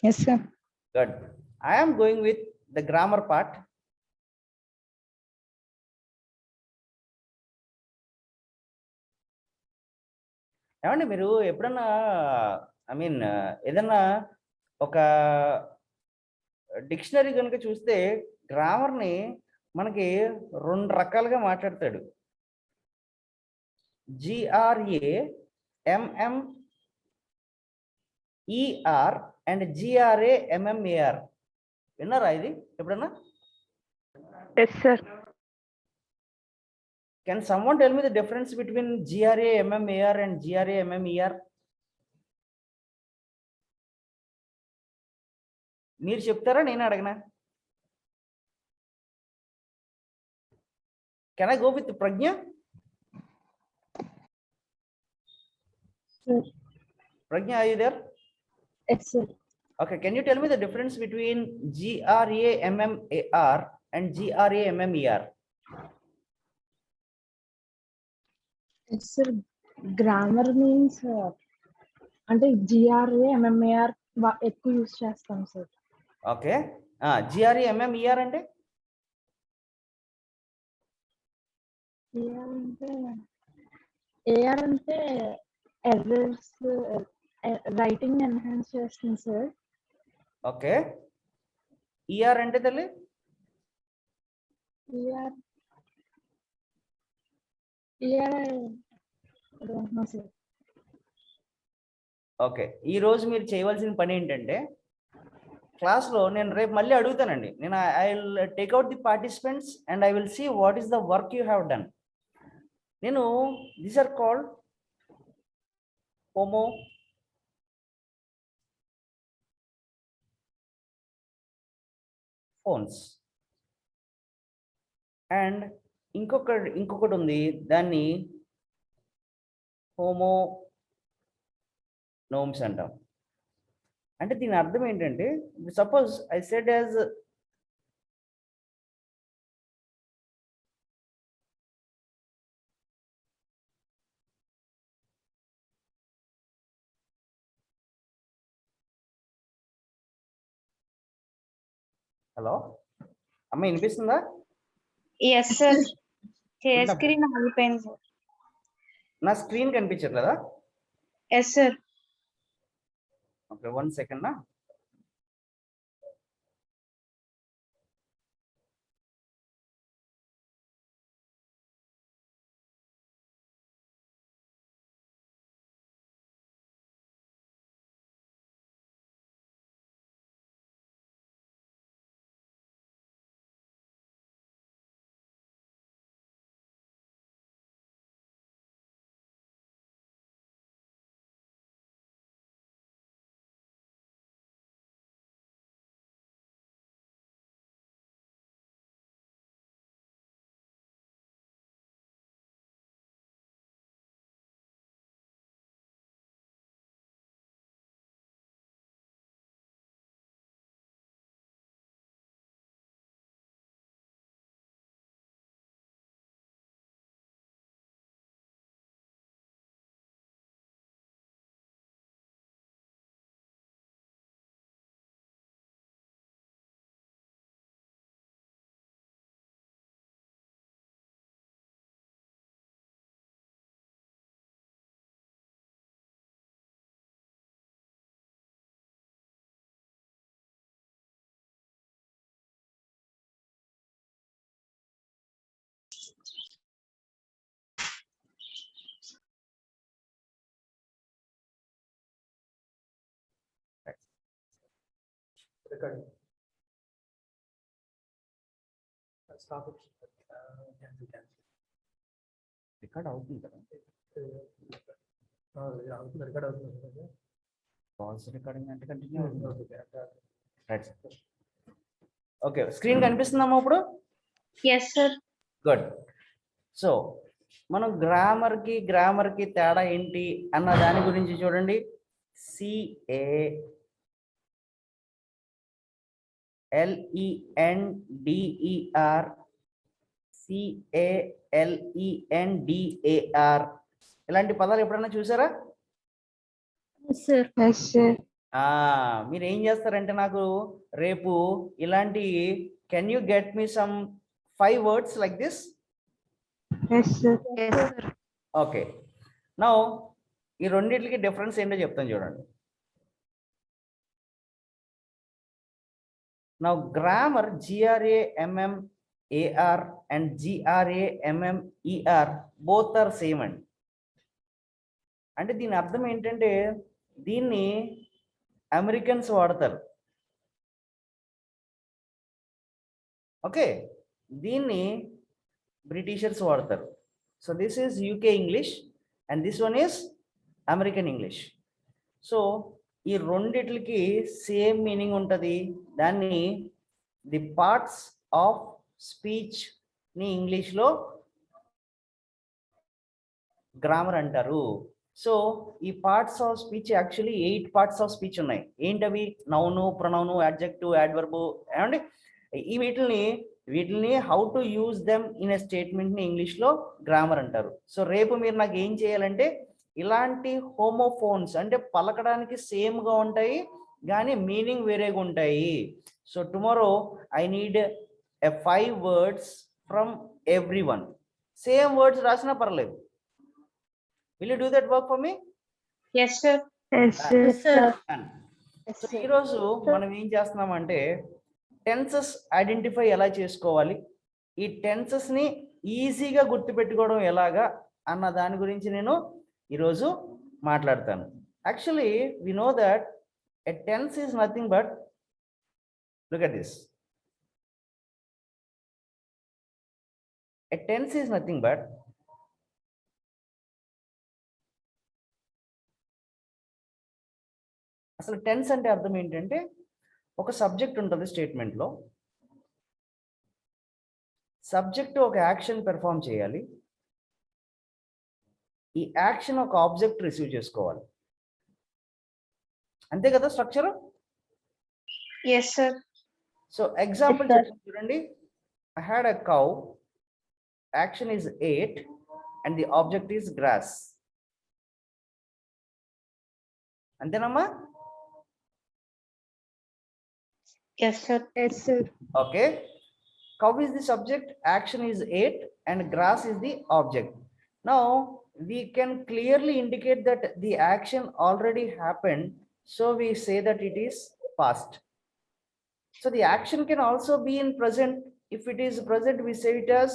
Yes sir. Good. I am going with the grammar part. ఏమండి మీరు ఎప్పుడన్నా ఐ మీన్ ఏదన్నా ఒక డిక్షనరీ కనుక చూస్తే గ్రామర్ని మనకి 2 రకాలుగా మాట్లాడతాడు. GRAMMER and GRAMMAR. విన్నారా ఇది ఎప్పుడన్నా? Yes sir. Can someone tell me the difference between GRAMMAR and GRAMMER? మీరు చెప్తారా నేను అడగనా? Can I go with Pragya? Sir. Pragya, are you there? Yes, sir. Okay, can you tell me the difference between GRAMMAR and GRAMMER? Yes, sir. Grammar means అంటే GRAMMAR ఎక్కువ use చేస్తాం sir. Okay. GRAMMER అంటే AR అంటే errors writing enhance చేస్తుంది sir. Okay. ER అంటే తల్లి sir. Okay. ఈ రోజు మీరు చేయవలసిన పని ఏంటంటే క్లాస్లో నేను రేపు మళ్ళీ అడుగుతానండి. నేను I will take out the participants and I will see what is the work you have done. నేను these are called homophones and ఇంకొకటి ఉంది, దాన్ని హోమో నోమ్స్ అంటాం. అంటే దీని అర్థం ఏంటంటే suppose I said as hello అమ్మ వినిపిస్తుందా? Yes sir. స్క్రీన్ ఆగిపోయింది సార్. నా స్క్రీన్ కనిపించట్లేదా? Yes sir. Okay, 1 second. Recording. Stop it. Cancel. Record అవుతుంది కదా? రికార్డ్ అవుతుంది. కాల్స్ రికార్డింగ్ అంటే కంటిన్యూ అవుతుంది. రైట్. ఓకే, స్క్రీన్ కనిపిస్తుందమ్మా ఇప్పుడు? Yes sir. గుడ్. సో మనం గ్రామర్కి తేడా ఏంటి అన్న దాని గురించి చూడండి. CALENDER, CALENDAR ఇలాంటి పదాలు ఎప్పుడైనా చూసారా? సార్. Yes sir. మీరు ఏం చేస్తారంటే నాకు రేపు ఇలాంటి can you get me some 5 words like this? Yes, sir. Yes, sir. Okay, now ఈ రెండింటికి డిఫరెన్స్ ఏంటో చెప్తాను చూడండి. Now grammar GRAMMAR and GRAMMER both are same అండి. అంటే దీని అర్థం ఏంటంటే దీన్ని అమెరికన్స్ వాడతారు, ఓకే, దీన్ని బ్రిటిషర్స్ వాడతారు. So this is UK English and this one is American English. So ఈ రెండిట్లకి సేమ్ మీనింగ్ ఉంటుంది. దాన్ని ది పార్ట్స్ ఆఫ్ స్పీచ్ని ఇంగ్లీష్లో గ్రామర్ అంటారు. సో ఈ parts of speech actually 8 parts of speech ఉన్నాయి. ఏంటవి? నౌను, ప్రొనౌను, యాడ్జెక్టివ్, యాడ్వర్బు ఏమండి, ఈ వీటిని how to use them in a స్టేట్మెంట్ని ఇంగ్లీష్లో గ్రామర్ అంటారు. సో రేపు మీరు నాకు ఏం చేయాలంటే ఇలాంటి హోమోఫోన్స్ అంటే పలకడానికి సేమ్గా ఉంటాయి కానీ మీనింగ్ వేరేగా ఉంటాయి. So tomorrow I need a 5 words from every one. Same words రాసినా పర్లేదు. Will you do that work for me? Yes, sir. Yes, sir. Yes, sir. So ఈరోజు మనం ఏం చేస్తున్నామంటే టెన్సెస్ ఐడెంటిఫై ఎలా చేసుకోవాలి, ఈ టెన్సెస్ని ఈజీగా గుర్తుపెట్టుకోవడం ఎలాగా అన్న దాని గురించి నేను ఈరోజు మాట్లాడతాను. Actually we know that a tense is nothing but, look at this, a tense is nothing but అసలు టెన్స్ అంటే అర్థం ఏంటంటే ఒక సబ్జెక్ట్ ఉంటుంది స్టేట్మెంట్లో, సబ్జెక్ట్ ఒక యాక్షన్ పెర్ఫామ్ చేయాలి, ఈ యాక్షన్ ఒక ఆబ్జెక్ట్ రిసీవ్ చేసుకోవాలి. అంతే కదా structure? Yes, sir. So example Yes, sir. చూడండి, I had a cow, action is ate and the object is grass. అంతేనమ్మా? Yes, sir. Yes, sir. Okay, cow is the subject, action is ate and grass is the object. Now we can clearly indicate that the action already happened, so we say that it is past. So the action can also be in present. If it is present, we say it as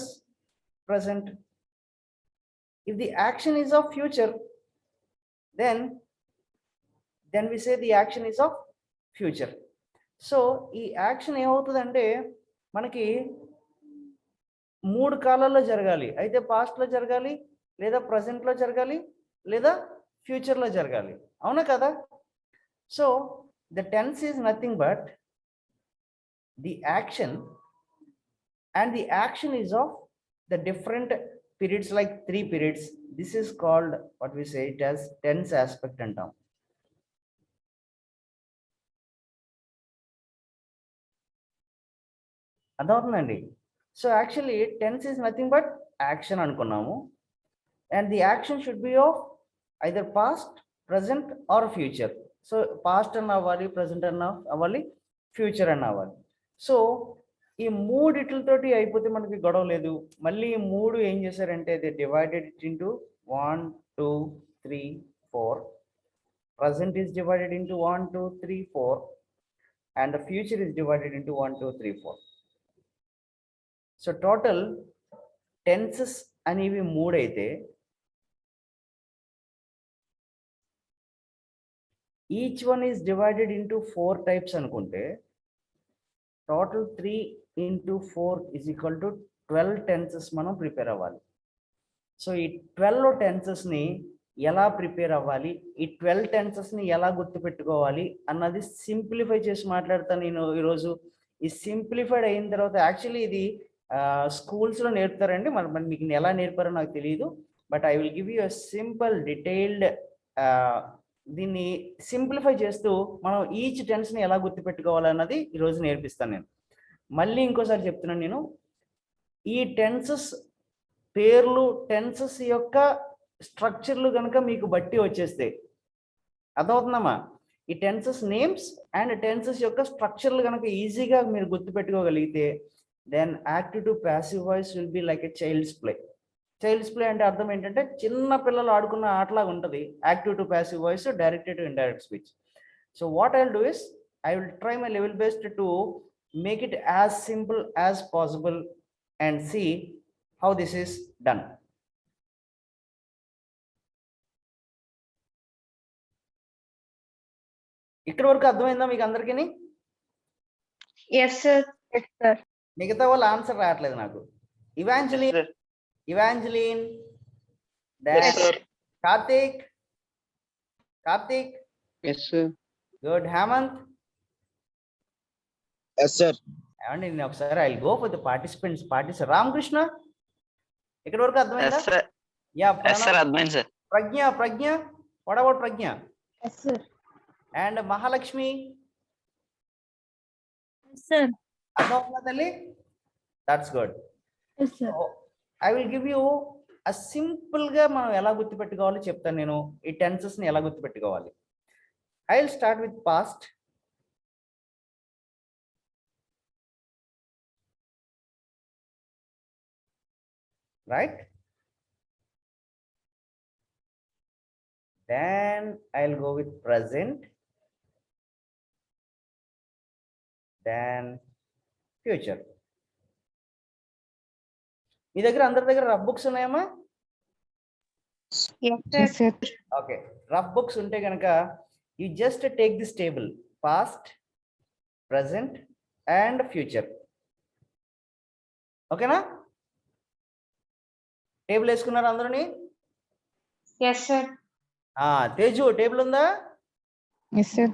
present. If the action is of future, then we say the action is of future. So ఈ action ఏమవుతుందంటే మనకి 3 కాలాల్లో జరగాలి. అయితే పాస్ట్లో జరగాలి, లేదా ప్రజెంట్లో జరగాలి, లేదా ఫ్యూచర్లో జరగాలి. అవునా కదా? So the tense is nothing but the action, and the action is of the different periods like 3 periods. This is called what we say it as tense aspect అంటాం. అర్థమవుతుందండి? So actually tense is nothing but action అనుకున్నాము, and the action should be of either past, present or future. So past అన్న అవ్వాలి, present అన్న అవ్వాలి, future అన్న అవ్వాలి. So ఈ 3 అయిపోతే మనకి గొడవ లేదు. మళ్ళీ ఈ 3 ఏం చేశారంటే they divided it into 1 2 3 4. Present is divided into 1 2 3 4 and the future is divided into 1 2 3 4. So total tenses అనేవి 3 అయితే each one is divided into 4 types అనుకుంటే total 3 into 4 is equal to 12 tenses మనం ప్రిపేర్ అవ్వాలి. సో ఈ 12 టెన్సెస్ని ఎలా prepare అవ్వాలి, ఈ 12 టెన్సెస్ని ఎలా గుర్తుపెట్టుకోవాలి అన్నది సింప్లిఫై చేసి మాట్లాడతాను నేను ఈరోజు. ఈ సింప్లిఫైడ్ అయిన తర్వాత యాక్చువల్లీ ఇది స్కూల్స్లో నేర్పుతారండి, మరి మీకు ఎలా నేర్పారో నాకు తెలియదు. But I will give you a simple detailed, దీన్ని సింప్లిఫై చేస్తూ మనం ఈచ్ టెన్స్ని ఎలా గుర్తుపెట్టుకోవాలన్నది ఈరోజు నేర్పిస్తాను నేను. మళ్ళీ ఇంకోసారి చెప్తున్నాను నేను, ఈ టెన్సెస్ పేర్లు, టెన్సెస్ యొక్క స్ట్రక్చర్లు కనుక మీకు బట్టి వచ్చేస్తే, అర్థమవుతుందమ్మా? ఈ టెన్సెస్ నేమ్స్ అండ్ టెన్సెస్ యొక్క స్ట్రక్చర్లు కనుక ఈజీగా మీరు గుర్తుపెట్టుకోగలిగితే then active to passive voice will be like a child's play. Child's play అంటే అర్థం ఏంటంటే చిన్న పిల్లలు ఆడుకున్న ఆటలాగా ఉంటుంది. Active to passive voice, directed to indirect speech. So what I will do is I will try my level best to make it as simple as possible and see how this is done. ఇక్కడ వరకు అర్థమైందా మీకు అందరికీ? Yes, sir. Yes, sir. మిగతా వాళ్ళు answer రావట్లేదు నాకు. Evangeline, Evangeline, Yes, sir. Karthik, Karthik, Yes, sir. Good. Hemanth, Yes, sir. ఏమండి నేను ఒకసారి I go for the participants. Ramakrishna, ఇక్కడ వరకు అర్థమైందా? Yes, sir. Yeah, Yes, sir. Admin, sir. Pragna, what about Pragna? Yes, sir. And Mahalakshmi, Yes, sir. అర్థమవుతుందా తల్లి? That's good. Yes, sir. I will give you a simple గా మనం ఎలా గుర్తుపెట్టుకోవాలో చెప్తాను. నేను ఈ టెన్సెస్ ని ఎలా గుర్తుపెట్టుకోవాలి. I will start with past. Right, then I'll go with present, then future. మీ దగ్గర అందరి దగ్గర రఫ్ బుక్స్ ఉన్నాయమ్మా? Yes, sir. Okay, rough books ఉంటే కనుక you just take this table, past, present and future. ఓకేనా? టేబుల్ వేసుకున్నారు అందరూని? Yes, sir. తేజు టేబుల్ ఉందా? Yes, sir.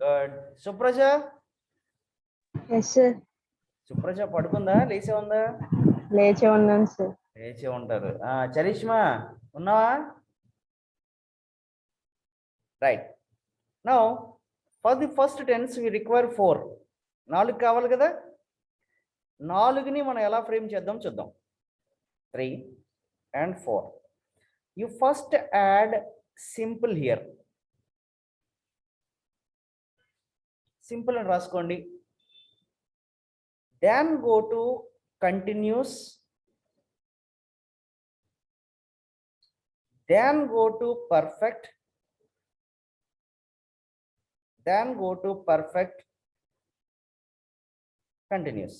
Good. Supraja, Yes, sir. Supraja పడుకుందా లేచే ఉందా? లేచే ఉన్నాను సార్. లేచే ఉంటారు. చరిష్మా ఉన్నావా? Right. Now for the first tense we require 4. 4 కావాలి కదా. 4ని మనం ఎలా ఫ్రేమ్ చేద్దాం చూద్దాం. 3 and 4. You first add simple here. Simple అని రాసుకోండి. Then go to continuous. Then go to perfect. Then go to perfect continuous.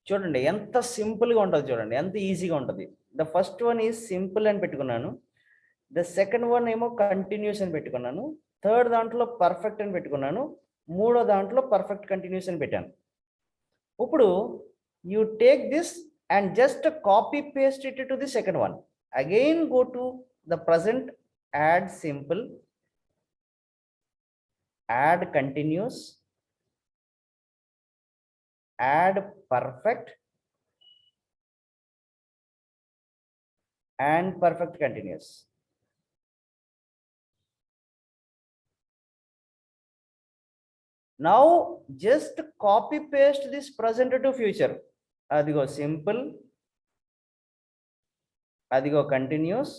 చూడండి ఎంత సింపుల్గా ఉంటుంది, చూడండి ఎంత ఈజీగా ఉంటుంది. The first one is simple అని పెట్టుకున్నాను. ద సెకండ్ వన్ ఏమో కంటిన్యూస్ అని పెట్టుకున్నాను. థర్డ్ దాంట్లో పర్ఫెక్ట్ అని పెట్టుకున్నాను. మూడో దాంట్లో పర్ఫెక్ట్ కంటిన్యూస్ అని పెట్టాను. ఇప్పుడు you take this and just copy paste it to the second one. Again go to the present, add simple, add continuous, add perfect and perfect continuous. Now just copy paste this present to future. Adigo simple, adigo continuous,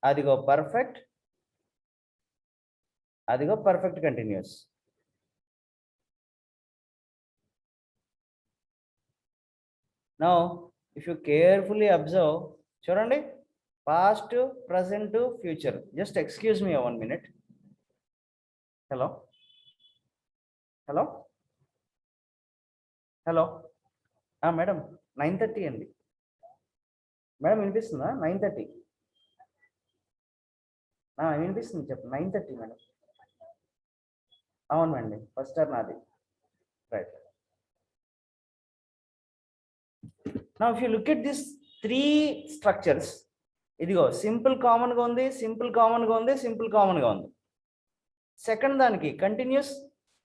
adigo perfect, adigo perfect continuous. Now if you carefully observe, చూడండి, past, present, future. Just excuse me 1 minute. Hello, hello, hello. Madam, 9:30 అండి. Madam వినిపిస్తుందా? 9:30 వినిపిస్తుంది, చెప్పు. 9:30 madam. అవునండి, first turn నాది. Right. Now if you look at these 3 structures, ఇదిగో simple common గా ఉంది, సింపుల్ కామన్ గా ఉంది, సింపుల్ కామన్ గా ఉంది. సెకండ్ దానికి కంటిన్యూస్,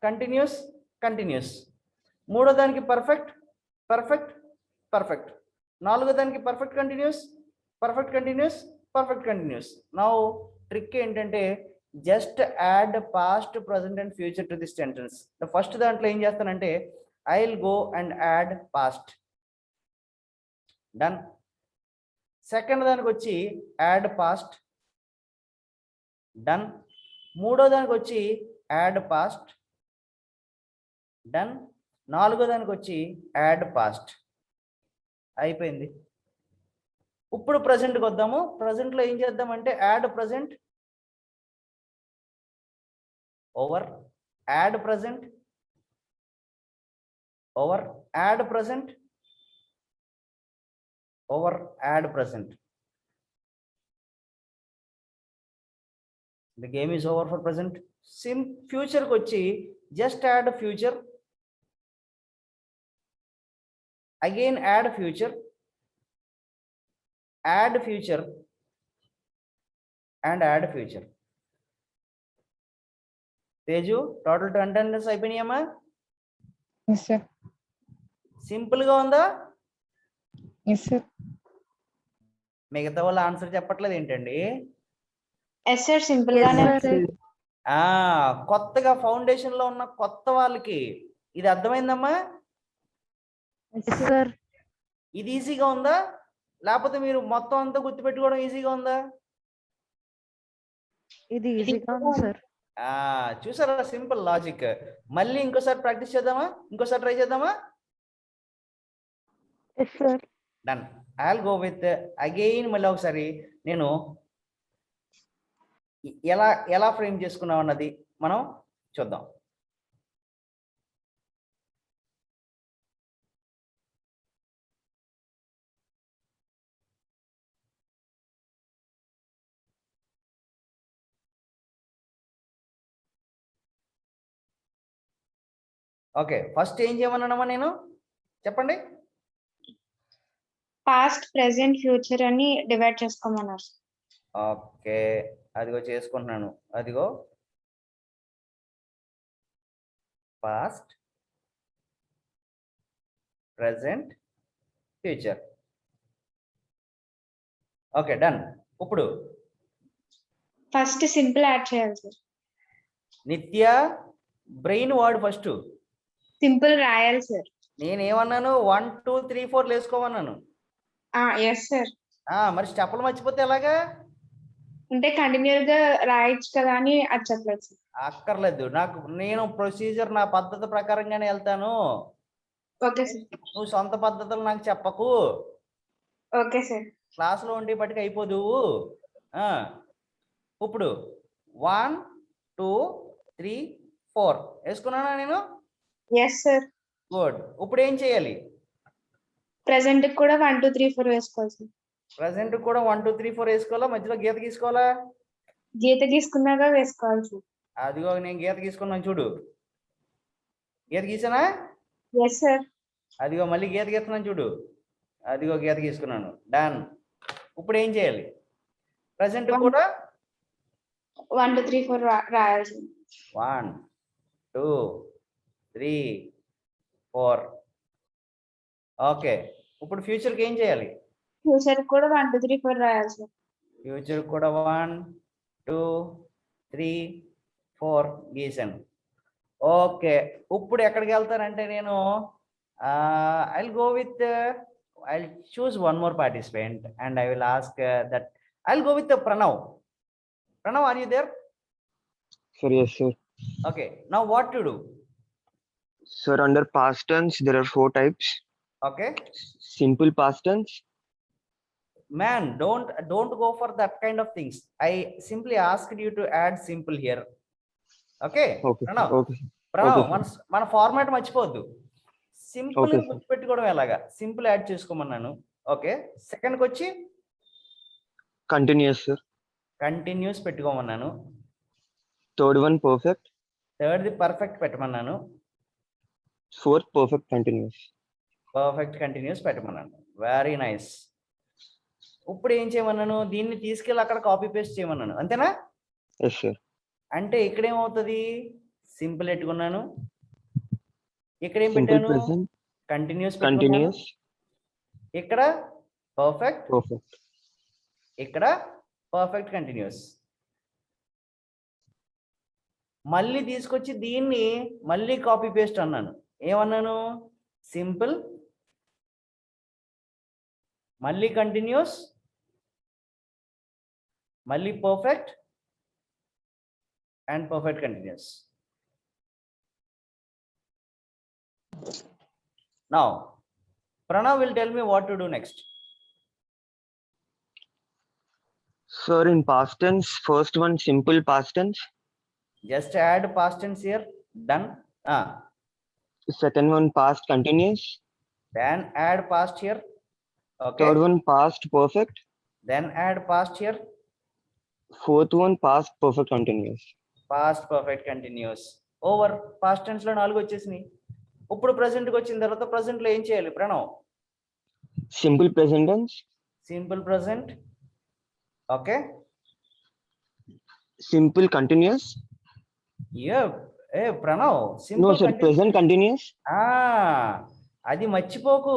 కంటిన్యూస్, కంటిన్యూస్. మూడో దానికి పర్ఫెక్ట్, పర్ఫెక్ట్, పర్ఫెక్ట్. నాలుగో దానికి perfect continuous, perfect continuous, perfect continuous. Now trick ఏంటంటే just add past, present and future to this sentence. The first దాంట్లో ఏం చేస్తానంటే I will go and add past. Done. Second దానికి వచ్చి యాడ్ పాస్ట్, డన్. మూడో దానికి వచ్చి యాడ్ పాస్ట్, డన్. నాలుగో దానికి వచ్చి యాడ్ పాస్ట్. అయిపోయింది. ఇప్పుడు ప్రజెంట్కి వద్దాము. ప్రజెంట్లో ఏం చేద్దామంటే add present over add present over add present over add present. The game is over for present. ఫ్యూచర్కి వచ్చి just add future, again add future, add future and add future. Teju total 10 attendance అయిపోయినాయమ్మా? Yes sir. సింపుల్గా ఉందా? Yes sir. మిగతా వాళ్ళు answer చెప్పట్లేదు ఏంటండి? Yes sir, simple గానే ఉంది. కొత్తగా ఫౌండేషన్ లో ఉన్న కొత్త వాళ్ళకి ఇది అర్థమైందమ్మా? Yes sir. ఇది ఈజీగా ఉందా లేకపోతే మీరు మొత్తం అంతా గుర్తుపెట్టుకోవడం ఈజీగా ఉందా? ఇది ఈజీగా ఉంది సార్. చూసారా సింపుల్ లాజిక్. మళ్ళీ ఇంకోసారి ప్రాక్టీస్ చేద్దామా? ఇంకోసారి ట్రై చేద్దామా? Yes sir. Done. I'll go with again. మళ్ళీ ఒకసారి నేను ఎలా ఎలా ఫ్రేమ్ చేసుకున్నాం అన్నది మనం చూద్దాం. ఓకే, ఫస్ట్ ఏం చేయమన్నానమ్మా నేను? చెప్పండి. పాస్ట్, ప్రెసెంట్, ఫ్యూచర్ అని డివైడ్ చేసుకోమన్నారు. ఓకే, అదిగో చేసుకుంటున్నాను. అదిగో past, present, future. Okay, done. ఇప్పుడు ఫస్ట్ సింపుల్ యాడ్ చేయాలి సార్. నిత్య బ్రెయిన్ వాడు ఫస్ట్. సింపుల్ రాయాలి సార్. నేనేమన్నాను? 1 2 3 4 వేసుకోమన్నాను. Yes sir. మరి స్టెప్పులు మర్చిపోతే ఎలాగా? అంటే కంటిన్యూస్ గా రాయొచ్చు కదా అని అది చెప్పలేదు సార్. అక్కర్లేదు నాకు. నేను ప్రొసీజర్ నా పద్ధతి ప్రకారంగానే వెళ్తాను. Okay sir. నువ్వు సొంత పద్ధతులు నాకు చెప్పకు. Okay sir. క్లాస్లో ఉండి పట్టుకు అయిపోదు. ఇప్పుడు 1 2 3 4 వేసుకున్నానా నేను? Yes sir. గుడ్. ఇప్పుడు ఏం చేయాలి? ప్రెసెంట్ కూడా 1 2 3 4 వేసుకోవాలి సార్. ప్రెసెంట్ కూడా 1 2 3 4 వేసుకోవాలా? మధ్యలో గీత గీసుకోవాలా? గీత గీసుకున్నాక వేసుకోవాలి సార్. అదిగో నేను గీత గీసుకున్నాను చూడు. గీత గీసానా? Yes sir. అదిగో మళ్ళీ గీత గీస్తున్నాను చూడు. అదిగో గీత గీసుకున్నాను. డన్. ఇప్పుడు ఏం చేయాలి? ప్రెసెంట్ కూడా 1 2 3 4 రాయాలి సార్. 1 2 3 4. ఓకే, ఇప్పుడు ఫ్యూచర్కి ఏం చేయాలి? ఫ్యూచర్ కూడా 1 2 3 4 రాయాలి సార్. ఫ్యూచర్ కూడా 1 2 3 4 గీసాను. ఓకే, ఇప్పుడు ఎక్కడికి వెళ్తానంటే నేను I'll go with I'll choose one more participant and I will ask that I'll go with Pranav. Pranav, are you there? Sir, yes, sir. Okay, now what to do? Sir, under past tense, there are 4 types. Okay. Simple past tense. Man, don't go for that kind of things. I simply asked you to add simple here. Okay. Okay. Pranav. Okay. Pranav, Okay, మన format మర్చిపోవద్దు. Simple Okay, sir. గుర్తుపెట్టుకోవడం ఎలాగా? Simple add చేసుకోమన్నాను. Okay, సెకండ్కి వచ్చి Continuous, sir. Continuous పెట్టుకోమన్నాను. Third one, perfect. థర్డ్ది perfect పెట్టమన్నాను. 4th, perfect continuous. Perfect continuous పెట్టమన్నాను. Very nice. ఇప్పుడు ఏం చేయమన్నాను? దీన్ని తీసుకెళ్ళి అక్కడ కాపీ పేస్ట్ చేయమన్నాను. అంతేనా? Yes, sir. అంటే ఇక్కడ ఏమవుతుంది? సింపుల్ పెట్టుకున్నాను. ఇక్కడ ఏం Simple పెట్టాను? present. కంటిన్యూస్. Continuous. ఇక్కడ పర్ఫెక్ట్. Perfect. ఇక్కడ పర్ఫెక్ట్ కంటిన్యూస్. మళ్ళీ తీసుకొచ్చి దీన్ని మళ్ళీ కాపీ పేస్ట్ అన్నాను. ఏమన్నాను? సింపుల్, మళ్ళీ కంటిన్యూస్, మళ్ళీ perfect and perfect continuous. Now Pranav will tell me what to do next. Sir, in past tense, first one simple past tense. Just add past tense here. Done. Second one past continuous. Then add past here. Okay. Third one past perfect. Then add past here. Fourth one past perfect continuous. Past perfect continuous. Over. Past tense లో 4 వచ్చేసినాయి. ఇప్పుడు present కి వచ్చిన తర్వాత present లో ఏం చేయాలి Pranav? Simple present tense. Simple present. Okay. Simple continuous. Yeah. Hey Pranav. Simple No, sir, present continuous. అది మర్చిపోకు.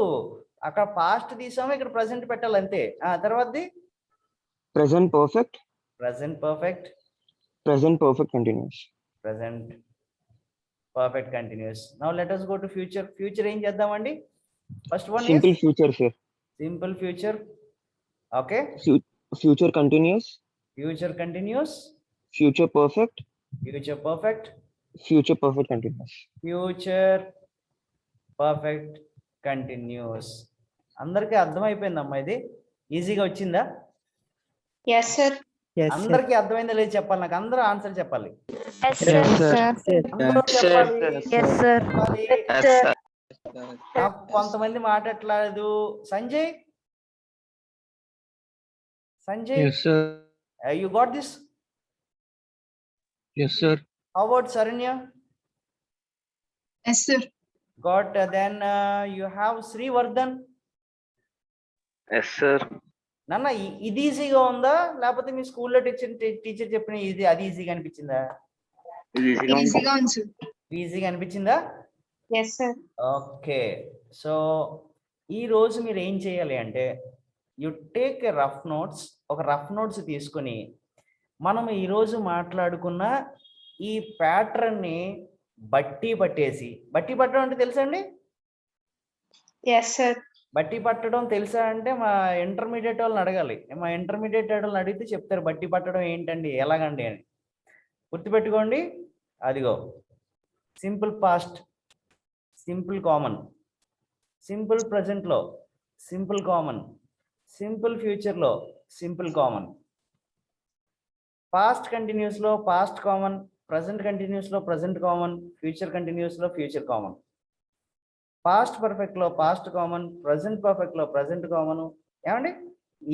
అక్కడ పాస్ట్ తీసాము, ఇక్కడ ప్రజెంట్ పెట్టాలి అంతే. తర్వాతది Present perfect. present perfect. Present perfect continuous. Present perfect continuous. Now let us go to future. Future ఏం చేద్దామండి? First one Simple is future, sir. simple future. Okay. Future continuous. Future continuous. Future perfect. Future perfect. Future perfect continuous. Future perfect continuous. అందరికీ అర్థమైపోయిందమ్మా? ఇది ఈజీగా వచ్చిందా? Yes sir. అందరికీ అర్థమైందా లేదు చెప్పాలి, నాకు అందరూ ఆన్సర్ చెప్పాలి. Yes, sir. అందరూ చెప్పాలి. Yes, sir. చెప్పాలి. Yes, sir. నాకు కొంతమంది మాట్లాడలేదు. Sanjay, Yes, sir. you got this? Yes, sir. How about Saranya? Yes sir. Got. Then you have Srivardhan. Yes, sir. నాన్న ఇది ఈజీగా ఉందా, లేకపోతే మీ స్కూల్లో టీచర్ చెప్పిన ఇది అది ఈజీగా అనిపించిందా? ఈజీగా ఉంది సార్. ఈజీగా అనిపించిందా? Yes sir. ఓకే. సో ఈ రోజు మీరు ఏం చేయాలి అంటే, you take a rough notes. ఒక రఫ్ నోట్స్ తీసుకొని మనం ఈరోజు మాట్లాడుకున్న ఈ ప్యాటర్న్ని బట్టి పట్టడం అంటే తెలుసా అండి? Yes sir. బట్టి పట్టడం తెలుసా అంటే మా ఇంటర్మీడియట్ వాళ్ళని అడగాలి. మా ఇంటర్మీడియట్ వాళ్ళని అడిగితే చెప్తారు బట్టి పట్టడం ఏంటండి, ఎలాగండి అని. గుర్తుపెట్టుకోండి. అదిగో simple past, simple common, simple ప్రజెంట్లో సింపుల్ కామన్, సింపుల్ ఫ్యూచర్లో సింపుల్ కామన్, పాస్ట్ కంటిన్యూస్లో పాస్ట్ కామన్, ప్రజెంట్ కంటిన్యూస్లో ప్రజెంట్ కామన్, ఫ్యూచర్ కంటిన్యూస్లో ఫ్యూచర్ కామన్, పాస్ట్ పర్ఫెక్ట్లో పాస్ట్ కామన్, ప్రజెంట్ పర్ఫెక్ట్లో ప్రజెంట్ కామన్. ఏమండి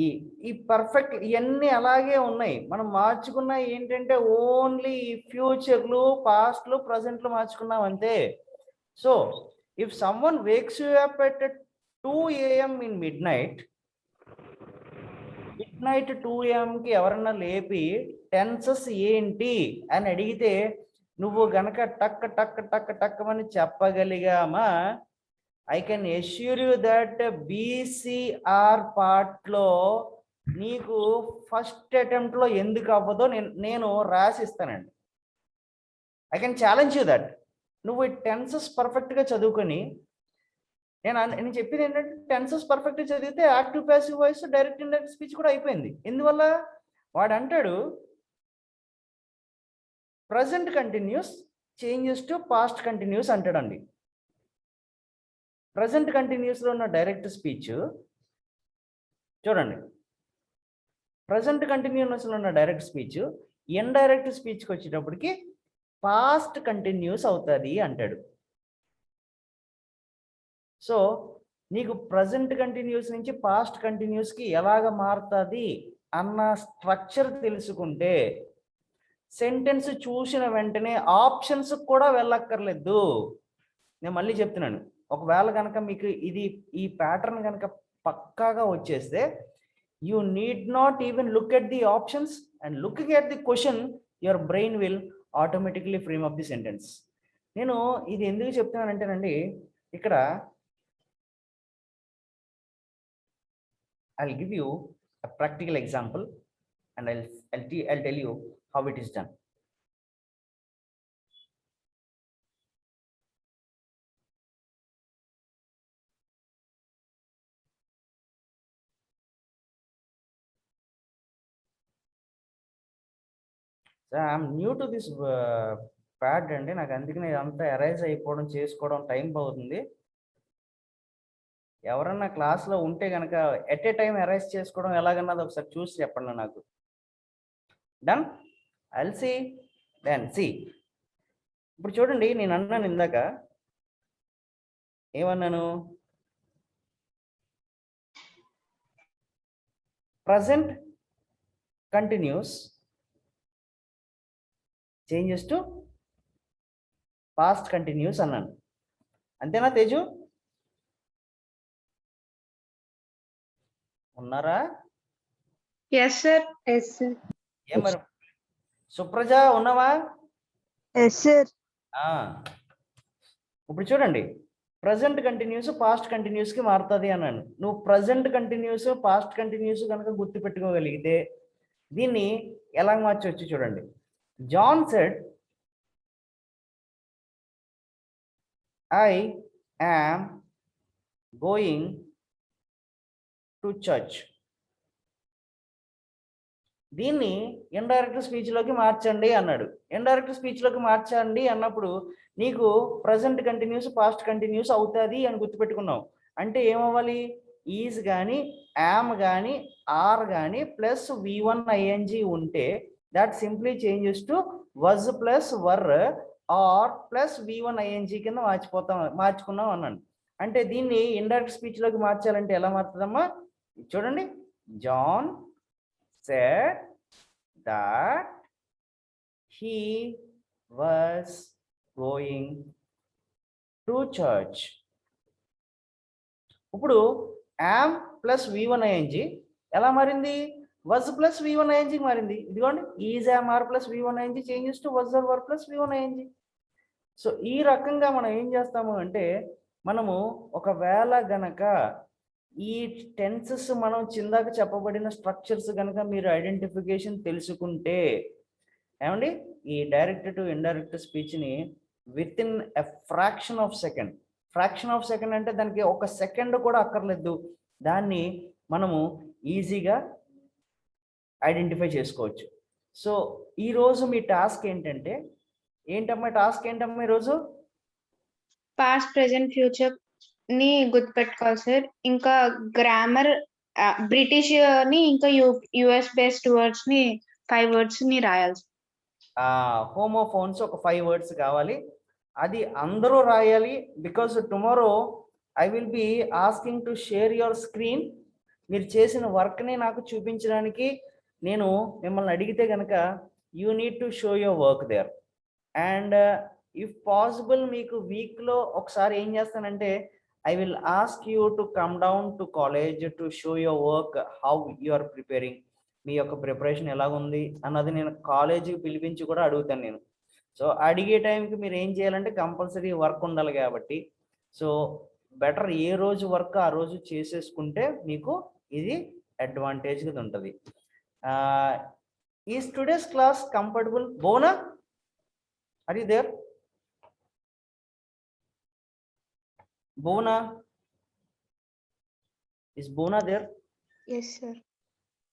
ఈ ఈ పర్ఫెక్ట్ ఇవన్నీ అలాగే ఉన్నాయి. మనం మార్చుకున్న ఏంటంటే ఓన్లీ ఫ్యూచర్లు, పాస్ట్లు, ప్రజెంట్లు మార్చుకున్నాం అంతే. So if someone wakes you up at 2 AM in mid night 2 AM ఎవరన్నా లేపి టెన్సెస్ ఏంటి అని అడిగితే నువ్వు గనక టక్ టక్ టక్ టక్ అని చెప్పగలిగామా, I can assure you that BCR పార్ట్లో నీకు ఫస్ట్ అటెంప్ట్లో ఎందుకు అవ్వదో నేను రాసిస్తానండి. I can challenge you that. నువ్వు ఈ టెన్సెస్ పర్ఫెక్ట్గా చదువుకొని, నేను చెప్పేది ఏంటంటే టెన్సెస్ పర్ఫెక్ట్గా చదివితే active passive voice direct indirect speech కూడా అయిపోయింది. ఎందువల్ల వాడు అంటాడు present continuous changes to past continuous అంటాడండి. ప్రజెంట్ కంటిన్యూస్లో ఉన్న డైరెక్ట్ స్పీచ్ చూడండి, ప్రజెంట్ కంటిన్యూస్లో ఉన్న డైరెక్ట్ స్పీచ్ ఇండైరెక్ట్ స్పీచ్కి వచ్చేటప్పటికి పాస్ట్ కంటిన్యూస్ అవుతుంది అంటాడు. సో నీకు ప్రజెంట్ కంటిన్యూస్ నుంచి పాస్ట్ కంటిన్యూస్కి ఎలాగ మారుతుంది అన్న స్ట్రక్చర్ తెలుసుకుంటే సెంటెన్స్ చూసిన వెంటనే ఆప్షన్స్ కూడా వెళ్ళక్కర్లేదు. నేను మళ్ళీ చెప్తున్నాను, ఒకవేళ కనుక మీకు ఈ ప్యాటర్న్ కనుక పక్కాగా వచ్చేస్తే you need not even look at the options and looking at the question your brain will automatically frame up the sentence. నేను ఇది ఎందుకు చెప్తున్నానంటేనండి, ఇక్కడ I'll give you a practical example and I'll tell you how it is done. So I'm new to this pad అండి, నాకు అందుకని ఇదంతా arise అయిపోవడం చేసుకోవడం టైం అవుతుంది. ఎవరన్నా క్లాస్లో ఉంటే కనుక ఎట్ ఏ టైం ఎరైజ్ చేసుకోవడం ఎలాగన్నది ఒకసారి చూసి చెప్పండి నాకు. Done, I'll see then see. ఇప్పుడు చూడండి, నేను అన్నాను ఇందాక, ఏమన్నాను? Present continuous changes to past continuous అన్నాను. అంతేనా తేజు? ఉన్నారా? Yes sir. ఏం మరి సుప్రజ ఉన్నావా? Yes sir. ఇప్పుడు చూడండి, ప్రజెంట్ కంటిన్యూస్ పాస్ట్ కంటిన్యూస్ కి మారుతుంది అన్నాను. నువ్వు ప్రజెంట్ కంటిన్యూస్ పాస్ట్ కంటిన్యూస్ కనుక గుర్తు పెట్టుకోగలిగితే దీన్ని ఎలా మార్చవచ్చు చూడండి. John said I am going to church. దీన్ని ఇండైరెక్ట్ స్పీచ్లోకి మార్చండి అన్నాడు. ఇండైరెక్ట్ స్పీచ్లోకి మార్చండి అన్నప్పుడు నీకు ప్రజెంట్ కంటిన్యూస్ పాస్ట్ కంటిన్యూస్ అవుతుంది అని గుర్తుపెట్టుకున్నావు. అంటే ఏమవ్వాలి? ఈజ్ కానీ యామ్ కానీ ఆర్ కానీ ప్లస్ V1 ING ఉంటే that simply changes to was plus were are plus V1 ING కింద మార్చుకున్నాం అన్నాను. అంటే దీన్ని ఇండైరెక్ట్ స్పీచ్లోకి మార్చాలంటే ఎలా మారుతుందమ్మా? చూడండి, John said that he was going to church. ఇప్పుడు am ప్లస్ V1 ING ఎలా మారింది? was ప్లస్ V1 ING మారింది. ఇదిగోండి, is am are plus V1 ING changes to was or were plus V1 ING. So ఈ రకంగా మనం ఏం చేస్తాము అంటే, మనము ఒకవేళ గనక ఈ టెన్సెస్ మనం చిందాక చెప్పబడిన స్ట్రక్చర్స్ కనుక మీరు ఐడెంటిఫికేషన్ తెలుసుకుంటే ఏమండి, ఈ డైరెక్ట్ టు ఇండైరెక్ట్ స్పీచ్ని with in a fraction of second అంటే దానికి ఒక సెకండ్ కూడా అక్కర్లేదు, దాన్ని మనము ఈజీగా ఐడెంటిఫై చేసుకోవచ్చు. సో ఈరోజు మీ టాస్క్ ఏంటంటే, టాస్క్ ఏంటమ్మా ఈరోజు? పాస్ట్, ప్రెజెంట్, ఫ్యూచర్ ని గుర్తుపెట్టుకోవాలి సార్. ఇంకా గ్రామర్, బ్రిటిష్ ని ఇంకా యుఎస్ బేస్డ్ వర్డ్స్ ని 5 words ని రాయాలి. హోమోఫోన్స్ ఒక 5 words కావాలి, అది అందరూ రాయాలి. Because tomorrow I will be asking to share your screen. మీరు చేసిన వర్క్ని నాకు చూపించడానికి నేను మిమ్మల్ని అడిగితే కనుక you need to show your work there. And if possible మీకు వీక్లో ఒకసారి ఏం చేస్తానంటే, I will ask you to come down to college to show your work, how you are preparing. మీ యొక్క ప్రిపరేషన్ ఎలాగుంది అన్నది నేను కాలేజీకి పిలిపించి కూడా అడుగుతాను నేను. సో అడిగే టైంకి మీరు ఏం చేయాలంటే కంపల్సరీ వర్క్ ఉండాలి కాబట్టి, సో బెటర్ ఏ రోజు వర్క్ ఆ రోజు చేసేసుకుంటే మీకు ఇది అడ్వాంటేజ్గా ఉంటుంది. Is today's class comfortable? Bona, are you there? Bona, is Bona there? Yes sir.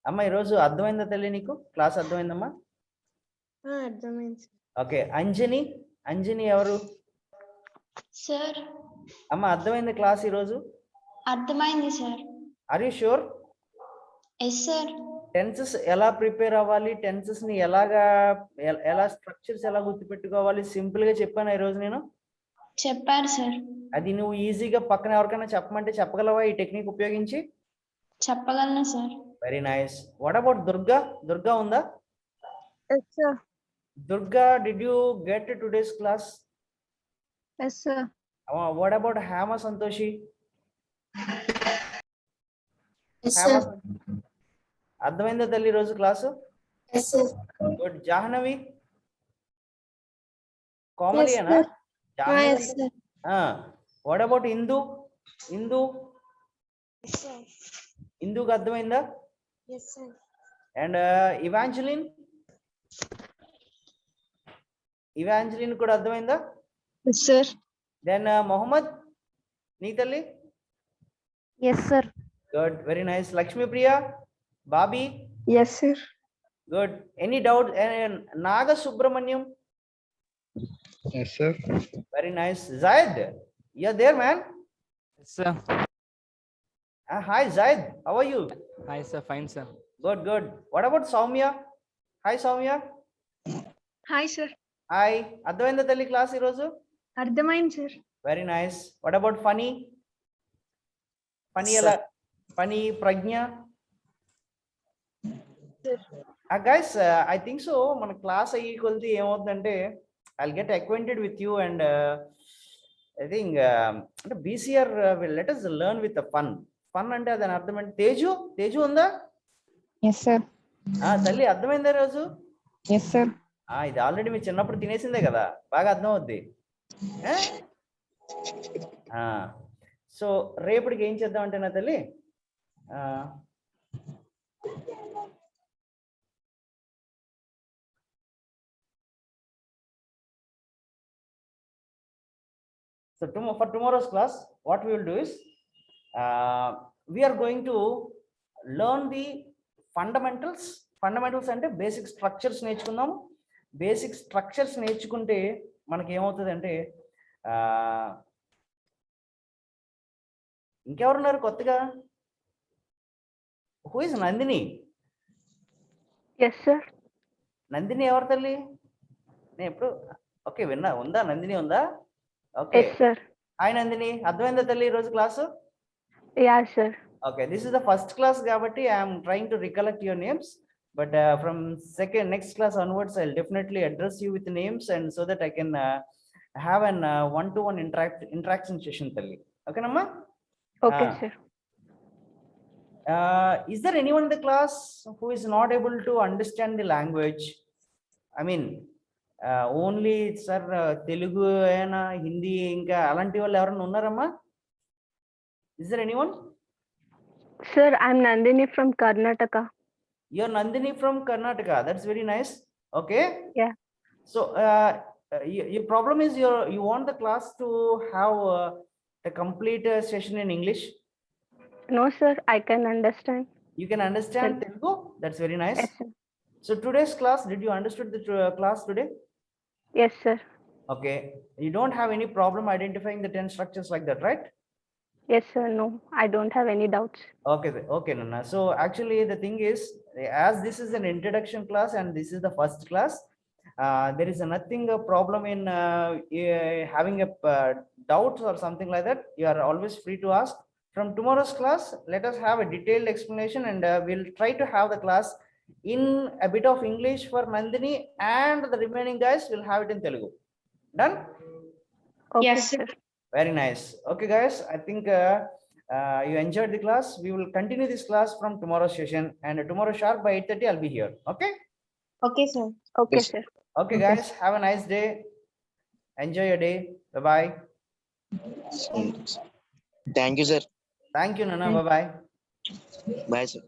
అమ్మా ఈరోజు అర్థమైందా తల్లి నీకు? క్లాస్ అర్థమైందమ్మా? అర్థమైంది. ఓకే, అంజని ఎవరు? సార్ అమ్మ అర్థమైంది క్లాస్ ఈరోజు? అర్థమైంది sir. Are you sure? Yes sir. Tenses ఎలా ప్రిపేర్ అవ్వాలి, టెన్సెస్ ని ఎలా స్ట్రక్చర్స్ ఎలా గుర్తుపెట్టుకోవాలి సింపుల్ గా చెప్పాను ఈరోజు నేను. చెప్పారు సార్. అది నువ్వు ఈజీగా పక్కన ఎవరికైనా చెప్పమంటే చెప్పగలవా ఈ టెక్నిక్ ఉపయోగించి? చెప్పగలను sir. Very nice. What about Durga ఉందా? Yes sir. Durga, did you get today's class? Yes sir. What about Hema Santoshi? అర్థమైందా తల్లి రోజు క్లాసు? గుడ్. జాహ్నవి, కోమలియేనా? వాట్ అబౌట్ ఇందుకు అర్థమైందా? అండ్ ఇవాంజలిన్ కూడా అర్థమైందా? Yes sir. దెన్ మొహమ్మద్, నీ తల్లి? Yes sir. Good, very nice. Lakshmipriya, Bobby? Yes sir. Good. Any doubt? Naga Subramaniam. Yes, sir. Very nice. Zaid, you're there, man. Yes, sir. Hi, Zaid. How are you? Hi, sir. Fine, sir. Good, good. What about Soumya? Hi, Soumya. Hi sir Hi. అర్థమైందా తల్లి class ఈరోజు? అర్థమైంది sir Very nice. What about Funny? Funny Sir. ఎలా? Funny, Pragnya? Guys, I think so. మన class అయ్యి కొలిది ఏమవుతుందంటే I'll get acquainted with you and I think BCR will let us learn with the fun. Fun అంటే దాని అర్థం అంటే తేజు ఉందా? Yes, sir. తల్లి అర్థమైందా రోజు? Yes, sir. ఇది ఆల్రెడీ మీ చిన్నప్పుడు తినేసిందే కదా, బాగా అర్థం అవుద్ది. సో రేపటికి ఏం చేద్దాం అంటే నా తల్లి, so for tomorrow's class, what we will do is we are going to learn the fundamentals. Fundamentals అంటే బేసిక్ స్ట్రక్చర్స్ నేర్చుకుందాం. బేసిక్ స్ట్రక్చర్స్ నేర్చుకుంటే మనకి ఏమవుతుంది అంటే ఇంకెవరున్నారు కొత్తగా? Who is Nandini? Yes sir. Nandini ఎవరు తల్లి? నేను ఎప్పుడు ఓకే విన్నా, ఉందా నందిని ఉందా? Okay yes sir. Hi Nandini, అర్థమైందా తల్లి ఈరోజు class? Yeah sir. Okay, this is the first class కాబట్టి I am trying to recollect your names, but from next class onwards I'll definitely address you with names and so that I can have an one-to-one interaction session talli. Okay namma? Okay sir. Is there anyone in the class who is not able to understand the language? I mean only sir Telugu ayana Hindi inka alanti vallu evarana unnarama? Is there anyone? Sir, I'm Nandini from Karnataka. You're Nandini from Karnataka. That's very nice. Okay. Yeah. So your problem is you want the class to have the complete session in English. No, sir, I can understand. You can understand Telugu. That's very nice. Yes, sir. So today's class, did you understood the class today? Yes, sir. Okay. You don't have any problem identifying the 10 structures like that, right? Yes, sir. No, I don't have any doubts. Okay, okay, Nana. So actually the thing is, as this is an introduction class and this is the first class, there is nothing a problem in having a doubt or something like that. You are always free to ask. From tomorrow's class, let us have a detailed explanation and we'll try to have the class in a bit of English for Nandini and the remaining guys will have it in Telugu. Done? Okay, Yes, sir. Very nice. Okay, guys, I think you enjoyed the class. We will continue this class from tomorrow's session and tomorrow sharp by 8:30 I'll be here. Okay? Okay, sir. Okay, Yes. sir. Okay, guys, have a nice day. Enjoy your day. Bye-bye. Thank you, sir. Thank you, Nana. Bye-bye. Bye, sir.